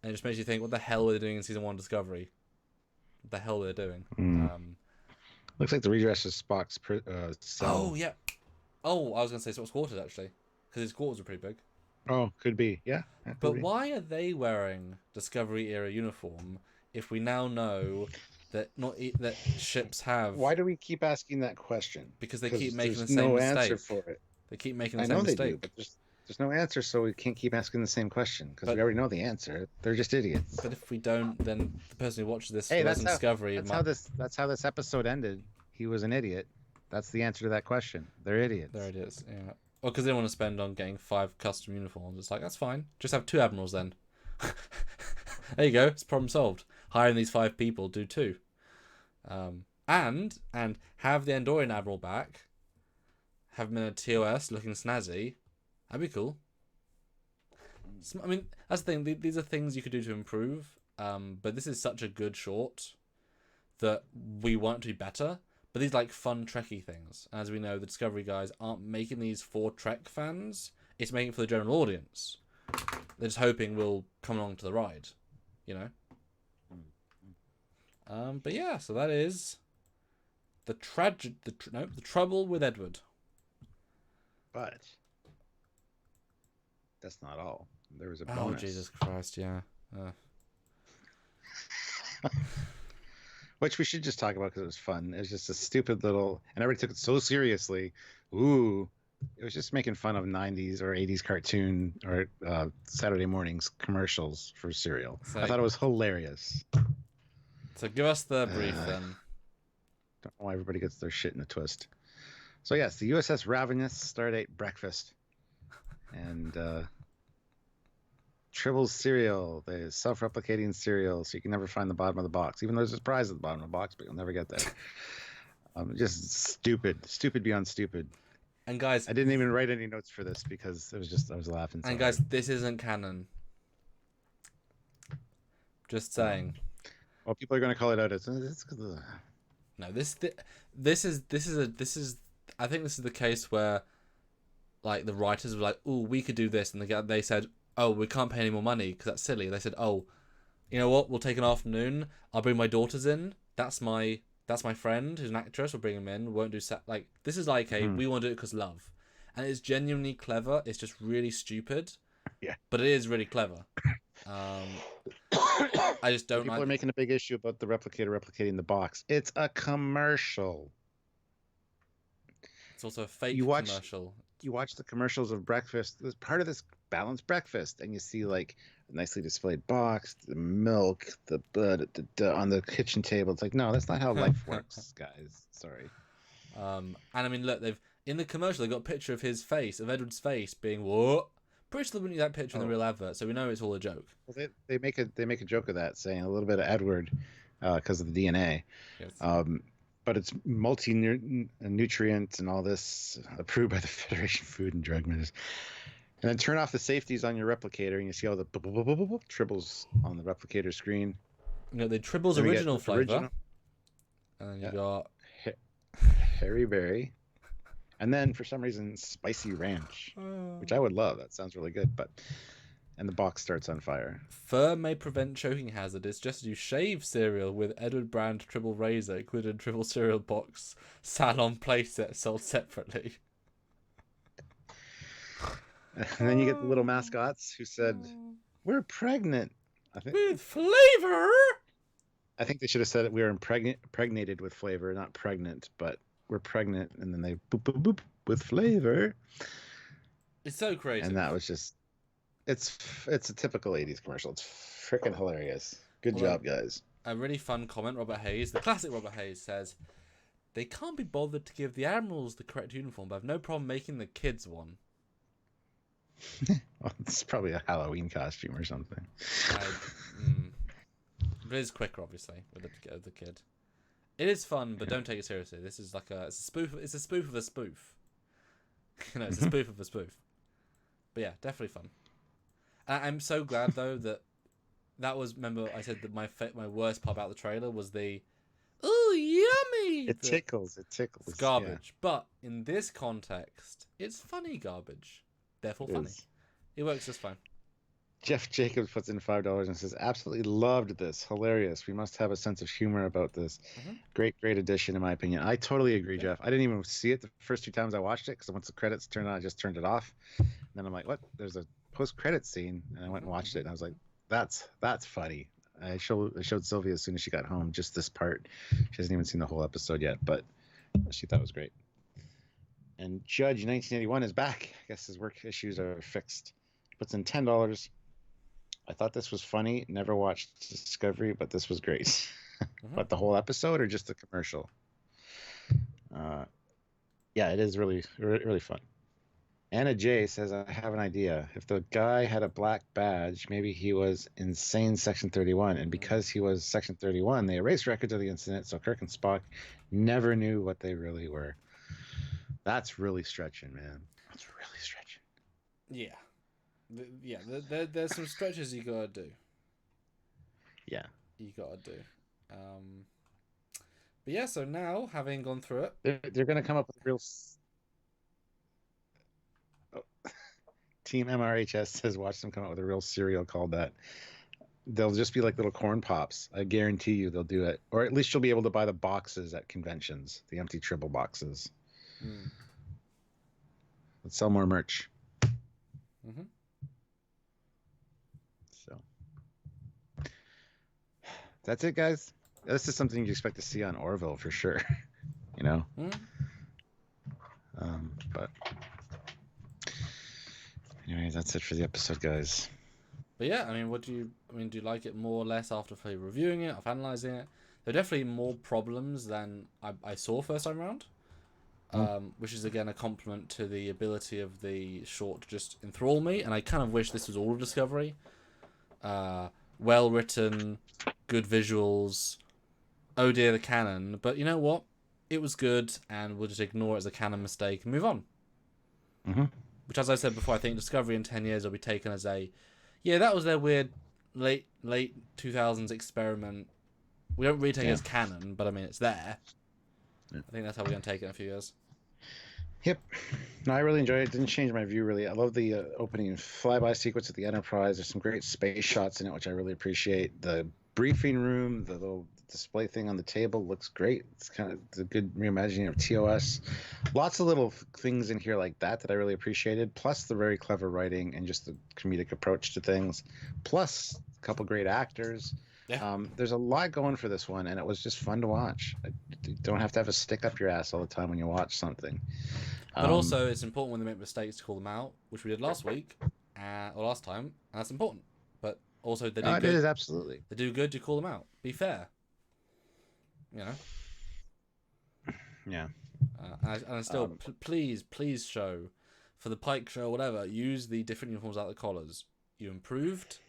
it just makes you think, what the hell were they doing in season 1 Discovery? What the hell were they doing? Looks like the redress is Spock's cell. Oh, yeah. Oh, I was going to say Spock's quarters, actually. Because his quarters were pretty big. Oh, could be. Yeah. But why are they wearing Discovery era uniform if we now know that that ships have? Why do we keep asking that question? Because they keep making the there's same no mistake. answer for it. They keep making the I same know they mistake. do, but there's no answer, so we can't keep asking the same question because we already know the answer. They're just idiots. But if we don't, then the person who watches this Hey, that's Discovery. That's how this episode ended. He was an idiot. That's the answer to that question. They're idiots. They're idiots. Yeah. Well, because they don't want to spend on getting 5 custom uniforms. It's like, that's fine. Just have 2 admirals then. There you go. It's problem solved. Hiring these 5 people, do 2. And have the Andorian admiral back. Have him in a TOS looking snazzy. That'd be cool. I mean, that's the thing. These are things you could do to improve. But this is such a good short that we want it to be better. But these like fun Trekkie things. As we know, the Discovery guys aren't making these for Trek fans. It's making it for the general audience. They're just hoping we'll come along to the ride, you know. But yeah, so that is the Trouble with Edward. But that's not all. There was a Oh, bonus. Jesus Christ, yeah. Which we should just talk about because it was fun. It was just a stupid little, and everybody took it so seriously. Ooh, it was just making fun of 90s or 80s cartoon or Saturday mornings commercials for cereal. I thought it was hilarious. So give us the brief then. Don't know why everybody gets their shit in a twist. So yes, the USS Ravenous Stardate Breakfast. And Tribble's cereal, the self-replicating cereal, so you can never find the bottom of the box. Even though there's a prize at the bottom of the box, but you'll never get there. Just stupid beyond stupid. And guys, I didn't even write any notes for this because it was just I was laughing. And guys, this isn't canon. Just saying. Well, people are going to call it out as no. This is I think this is the case where, like, the writers were like, "Oh, we could do this," and they said, "Oh, we can't pay any more money because that's silly." They said, "Oh, you know what? We'll take an afternoon. I'll bring my daughters in. That's my friend who's an actress. We'll bring him in. Won't do like this is like we want to do it because love, and it's genuinely clever. It's just really stupid. Yeah, but it is really clever. I just don't. People are making a big issue about the replicator replicating the box. It's a commercial. It's also a fake commercial. You watch the commercials of breakfast. There's part of this balanced breakfast, and you see like a nicely displayed box, the milk, the bud on the kitchen table. It's like, no, that's not how life works, guys. Sorry. And I mean, look, in the commercial they got a picture of his face, of Edward's face, being what? Pretty sure they wouldn't use that picture in the real advert, so we know it's all a joke. Well, they make a joke of that, saying a little bit of Edward because of the DNA. Yes. But it's multi-nutrient and all this, approved by the Federation Food and Drug Administration. And then turn off the safeties on your replicator, and you see all the tribbles on the replicator screen. You know, the Tribble's original flavor. And then you got Harry Berry. And then, for some reason, Spicy Ranch, which I would love. That sounds really good. And the box starts on fire. Fur may prevent choking hazard. It's just you shave cereal with Edward brand Tribble razor, included Tribble cereal box, salon playset sold separately. And then you get the little mascots who said, "We're pregnant." With flavor. I think they should have said it. We were impregnated with flavor, not pregnant, but we're pregnant, and then they boop boop boop with flavor. It's so crazy. And that was just it's a typical 80s commercial. It's freaking hilarious. Good job, guys. A really fun comment, Robert Hayes, the classic Robert Hayes, says, "They can't be bothered to give the admirals the correct uniform, but have no problem making the kids one." Well, it's probably a Halloween costume or something. But it is quicker, obviously, with the kid. It is fun, but don't take it seriously. This is like it's a spoof. It's a spoof of a spoof. It's a spoof of a spoof. But yeah, definitely fun. I'm so glad though that was. Remember, I said that my worst part about the trailer was the "ooh yummy." It tickles. It tickles. It's garbage, but in this context, it's funny garbage. Therefore, It funny. is. It works just fine. Jeff Jacobs puts in $5 and says, "Absolutely loved this. Hilarious. We must have a sense of humor about this. Great addition, in my opinion." I totally agree, Jeff. I didn't even see it the first 2 times I watched it because once the credits turned on, I just turned it off. And then I'm like, "What? There's a post-credit scene," and I went and watched it, and I was like, "That's funny." I showed Sylvia as soon as she got home just this part. She hasn't even seen the whole episode yet, but she thought it was great. And Judge 1981 is back. I guess his work issues are fixed. He puts in $10. I thought this was funny. Never watched Discovery, but this was great. But the whole episode or just the commercial? Yeah, it is really, really fun. Anna J says, "I have an idea. If the guy had a black badge, maybe he was insane Section 31. And because he was Section 31, they erased records of the incident, so Kirk and Spock never knew what they really were." That's really stretching, man. That's really stretching. Yeah. There's some stretches you gotta do. Yeah. You gotta do. But yeah, so now, having gone through it... They're going to come up with real... Team MRHS says, "Watch them come out with a real cereal called that." They'll just be like little corn pops. I guarantee you they'll do it. Or at least you'll be able to buy the boxes at conventions, the empty Tribble boxes. Let's sell more merch. So that's it, guys. This is something you expect to see on Orville for sure. But anyway, that's it for the episode, guys. But yeah, I mean, do you like it more or less after fully reviewing it, after analysing it? There are definitely more problems than I saw first time around, which is again a compliment to the ability of the short to just enthrall me, and I kind of wish this was all of Discovery. Well written, good visuals, oh dear the canon, but you know what? It was good, and we'll just ignore it as a canon mistake and move on. Which, as I said before, I think Discovery in 10 years will be taken as that was their weird late 2000s experiment. We don't really take it as canon, but I mean, it's there. I think that's how we're going to take it in a few years. Yep. No, I really enjoyed it. Didn't change my view, really. I love the opening flyby sequence of the Enterprise. There's some great space shots in it, which I really appreciate. The briefing room, the little display thing on the table looks great. It's kind of a good reimagining of TOS. Lots of little things in here like that I really appreciated, plus the very clever writing and just the comedic approach to things, plus a couple great actors. There's a lot going for this one, and it was just fun to watch. You don't have to have a stick up your ass all the time when you watch something. But also, it's important when they make mistakes to call them out, which we did last week, or last time, and that's important. But also, they do good. It is, absolutely. They do good, you call them out. Be fair. Yeah. And still, please show, for the Pike show or whatever, use the different uniforms out of the collars. You improved,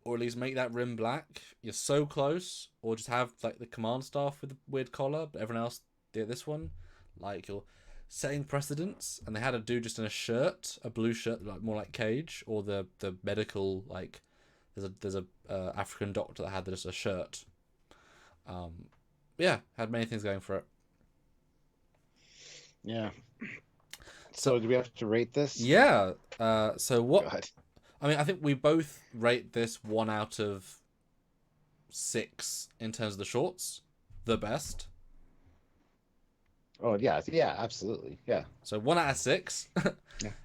or at least make that rim black. You're so close, or just have like the command staff with the weird collar, but everyone else did this one. Like, you're setting precedents, and they had a dude just in a shirt, a blue shirt, like more like Cage, or the medical, like there's a African doctor that had just a shirt. Had many things going for it. Yeah. So do we have to rate this? Yeah. So what? God. I mean, I think we both rate this 1 out of 6 in terms of the shorts. The best. Oh, yeah, absolutely. Yeah. So 1 out of 6.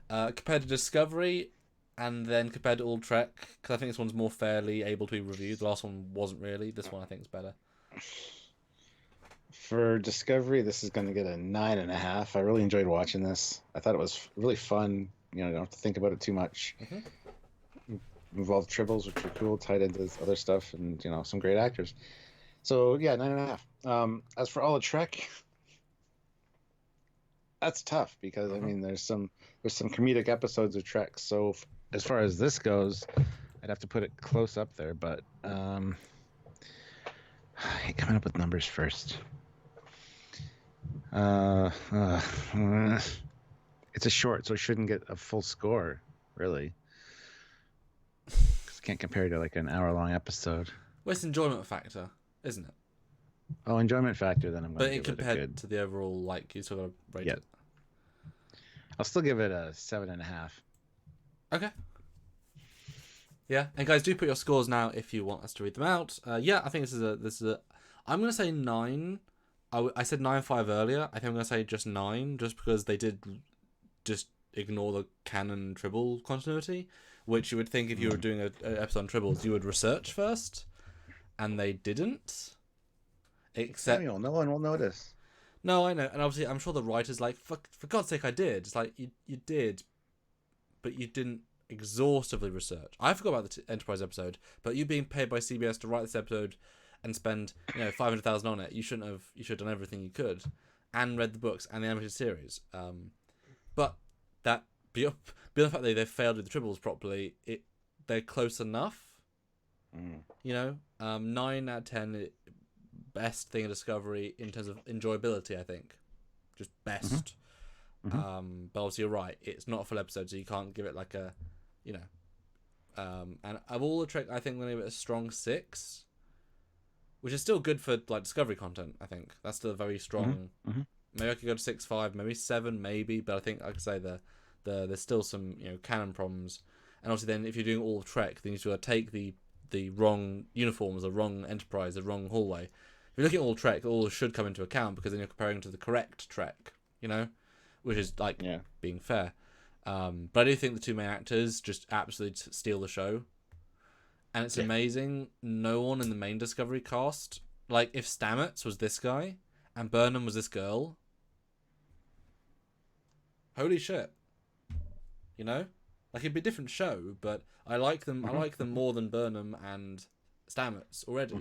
Compared to Discovery, and then compared to All Trek, because I think this one's more fairly able to be reviewed. The last one wasn't really. This one I think is better. For Discovery, this is going to get a 9.5. I really enjoyed watching this. I thought it was really fun. You don't have to think about it too much. Involved tribbles, which were cool, tied into this other stuff, and some great actors. So yeah, 9.5. As for All of Trek, that's tough because I mean there's some comedic episodes of Trek. So as far as this goes, I'd have to put it close up there. But I hate coming up with numbers first. It's a short, so it shouldn't get a full score, really. 'Cause it can't compare to like an hour-long episode. Well, it's enjoyment factor, isn't it? Oh, enjoyment factor, then I'm going But to it give it a compared good... to the overall, like, you still got to rate Yeah. it. I'll still give it a 7.5. Okay. Yeah, and guys, do put your scores now if you want us to read them out. Yeah, I think this is a. I'm gonna say 9. I said 9.5 earlier. I think I'm gonna say just 9, just because they did just ignore the canon Tribble continuity, which you would think if you were doing an episode on Tribbles, you would research first, and they didn't. Except Samuel, no one will notice. no, I know, and obviously I'm sure the writers like for God's sake I did. It's like you did, but you didn't exhaustively research. I forgot about the Enterprise episode, but you being paid by CBS to write this episode and spend 500,000 on it, you should have done everything you could, and read the books and the animated series. But that beyond the fact that they failed with the Tribbles properly, they're close enough. 9 out of 10, best thing of Discovery in terms of enjoyability. I think, just best. But obviously you're right. It's not a full episode, so you can't give it like a, And of all the Trek, I think I'm gonna give it a strong 6, which is still good for like Discovery content. I think that's still very strong. Maybe I could go to 6.5, maybe 7, maybe. But I think I could say there's still some canon problems. And obviously, then if you're doing all of Trek, then you sort of take the wrong uniforms, the wrong Enterprise, the wrong hallway. If you're looking at all Trek, all should come into account because then you're comparing to the correct Trek, which is like being fair. But I do think the two main actors just absolutely steal the show, and it's amazing. No one in the main Discovery cast, like if Stamets was this guy and Burnham was this girl, holy shit, like it'd be a different show. But I like them. I like them more than Burnham and Stamets already.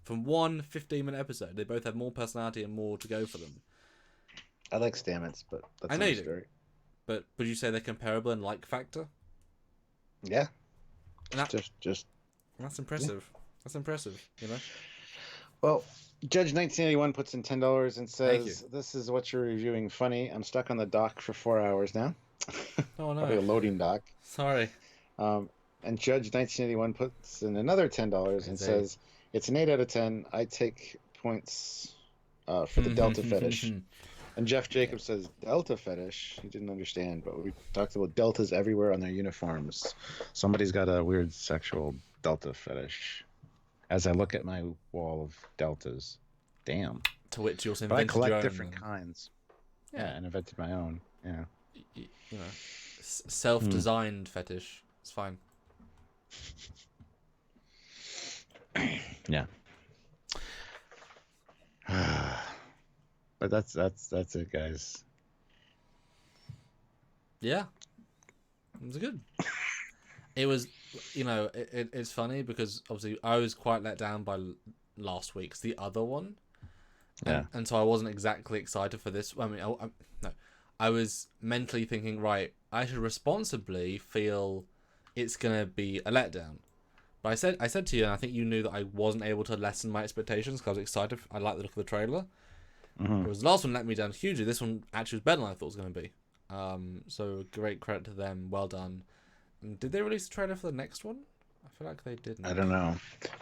From one 15-minute episode, they both have more personality and more to go for them. I like Stamets, but that's I know another you do. story. But would you say they're comparable in like factor? Yeah. And Just that's impressive. Yeah. That's impressive, Well, Judge 1981 puts in $10 and says, "This is what you're reviewing funny. I'm stuck on the dock for 4 hours now." Oh no. Probably a loading dock. Sorry. And Judge 1981 puts in another $10 and says, "It's an 8 out of 10. I take points for the Delta fetish." And Jeff Jacobs says, "Delta fetish?" He didn't understand, but we talked about deltas everywhere on their uniforms. Somebody's got a weird sexual delta fetish. As I look at my wall of deltas. Damn. To which you also invented your own. But I collect different kinds. Yeah, and invented my own. Yeah. Self-designed fetish. It's fine. Yeah. But that's it, guys. Yeah, it was good. It was, it's funny because obviously I was quite let down by last week's the other one, and so I wasn't exactly excited for this. I mean, I was mentally thinking, right, I should responsibly feel it's gonna be a letdown. But I said to you, and I think you knew that I wasn't able to lessen my expectations because I was excited. I liked the look of the trailer. Whereas the last one let me down hugely. This one actually was better than I thought it was going to be. So great credit to them. Well done. And did they release a trailer for the next one? I feel like they didn't. I don't know.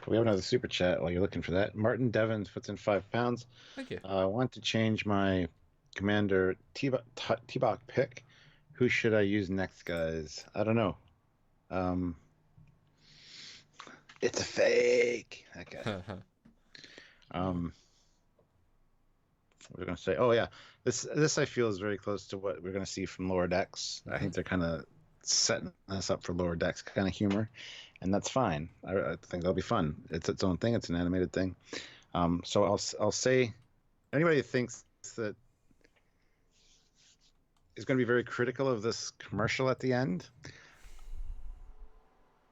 We have another super chat while you're looking for that. Martin Devons puts in £5. Thank you. I want to change my Commander T-Bach pick. Who should I use next, guys? I don't know. It's a fake. Okay. What was I going to say? Oh yeah, this I feel is very close to what we're going to see from Lower Decks. I think they're kind of setting us up for Lower Decks kind of humor, and that's fine. I think that'll be fun. It's its own thing. It's an animated thing. So I'll say, anybody who thinks that is going to be very critical of this commercial at the end,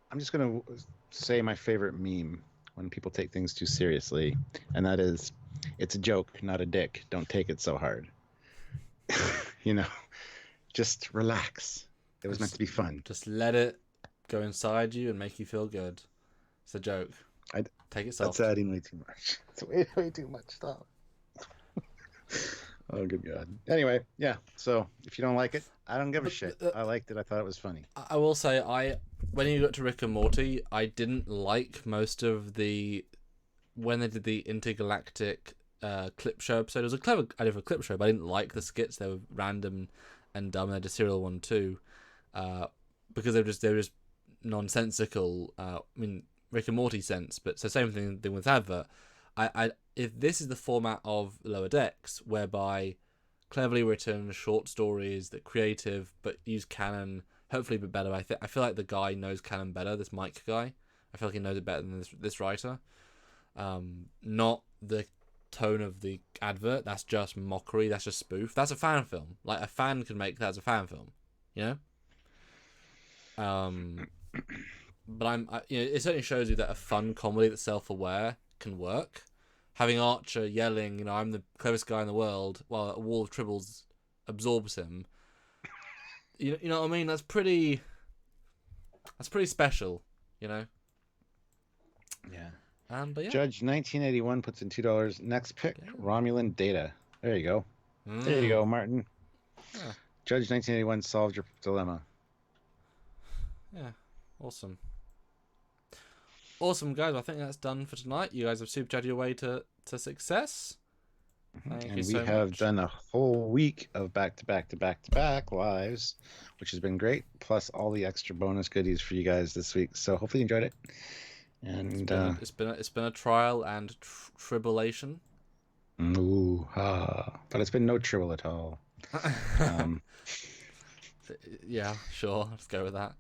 I'm just going to say my favorite meme when people take things too seriously, and that is, "It's a joke, not a dick. Don't take it so hard." Just relax. It was meant to be fun. Just let it go inside you and make you feel good. It's a joke. Take it soft. That's adding way too much. It's way too much stuff. Oh, good God. Anyway, yeah. So if you don't like it, I don't give a But shit. I liked it. I thought it was funny. I will say, when you got to Rick and Morty, I didn't like most of when they did the intergalactic clip show episode. It was a clever idea for a clip show, but I didn't like the skits. They were random and dumb. They had a serial one too, because they were just nonsensical. I mean, Rick and Morty sense, but so same thing with Advert. If this is the format of Lower Decks, whereby cleverly written short stories that creative but use canon, hopefully a bit better. I feel like the guy knows canon better. This Mike guy, I feel like he knows it better than this writer. Not the tone of the advert. That's just mockery. That's just spoof. That's a fan film. Like a fan can make that as a fan film, you know. But it certainly shows you that a fun comedy that's self-aware can work. Having Archer yelling, I'm the cleverest guy in the world, while a wall of tribbles absorbs him. You know what I mean? That's pretty special, you know. Yeah. But yeah. Judge 1981 puts in $2. Next pick, Romulan Data. There you go. There you go, Martin. Yeah. Judge 1981 solved your dilemma. Yeah. Awesome, guys. I think that's done for tonight. You guys have super chatted your way to success. Thank you so much. We have done a whole week of back-to-back lives, which has been great, plus all the extra bonus goodies for you guys this week. So hopefully you enjoyed it. And it's been a trial and tribulation. But it's been no tribble at all. Yeah, sure. Let's go with that.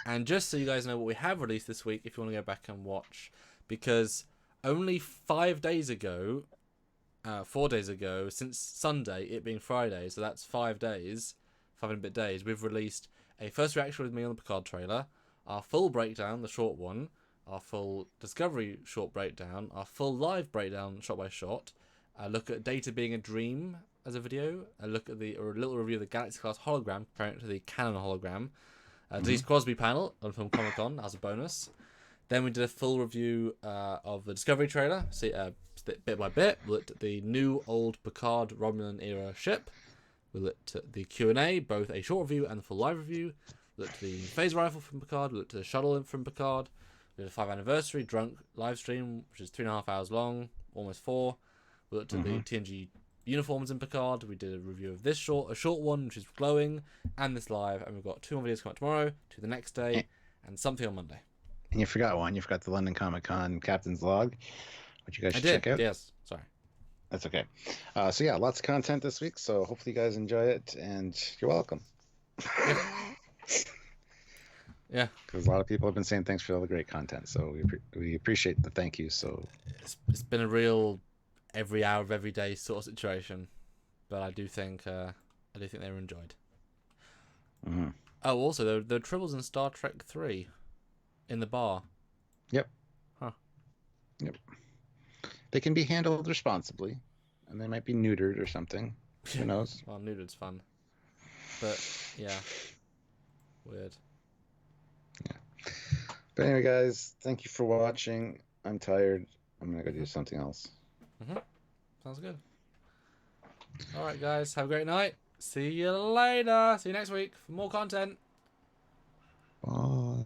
And just so you guys know what we have released this week, if you want to go back and watch, because only 4 days ago, since Sunday, it being Friday, so that's 5 days, 5 and a bit days, we've released a first reaction with me on the Picard trailer, our full breakdown, the short one, our full Discovery short breakdown, our full live breakdown shot by shot, a look at Data being a dream as a video, a little review of the Galaxy class hologram comparing it to the Canon hologram, Denise Crosby panel on Film Comic Con as a bonus. Then we did a full review of the Discovery trailer, bit by bit. We looked at the new old Picard Romulan era ship. We looked at the Q&A, both a short review and the full live review. We looked at the phaser rifle from Picard. We looked at the shuttle from Picard. We did a 5th anniversary drunk live stream, which is 3.5 hours long, almost 4. We looked at the TNG uniforms in Picard. We did a review of a short one, which is glowing, and this live. And we've got 2 more videos coming out tomorrow, 2 the next day, and something on Monday. And you forgot one. You forgot the London Comic Con Captain's Log, which you guys should check out. Yes, sorry. That's okay. So yeah, lots of content this week. So hopefully you guys enjoy it, and you're welcome. Yeah, because a lot of people have been saying thanks for all the great content. So we appreciate the thank you. So it's been a real every hour of every day sort of situation, but I do think they were enjoyed. Mm-hmm. Oh, also there are tribbles in Star Trek 3 in the bar. Yep. Huh. Yep. They can be handled responsibly, and they might be neutered or something. Who knows? Well, neutered's fun, but yeah, weird. Yeah. But anyway, guys, thank you for watching. I'm tired. I'm gonna go do something else. Sounds good. All right, guys, have a great night. See you later. See you next week for more content. Bye.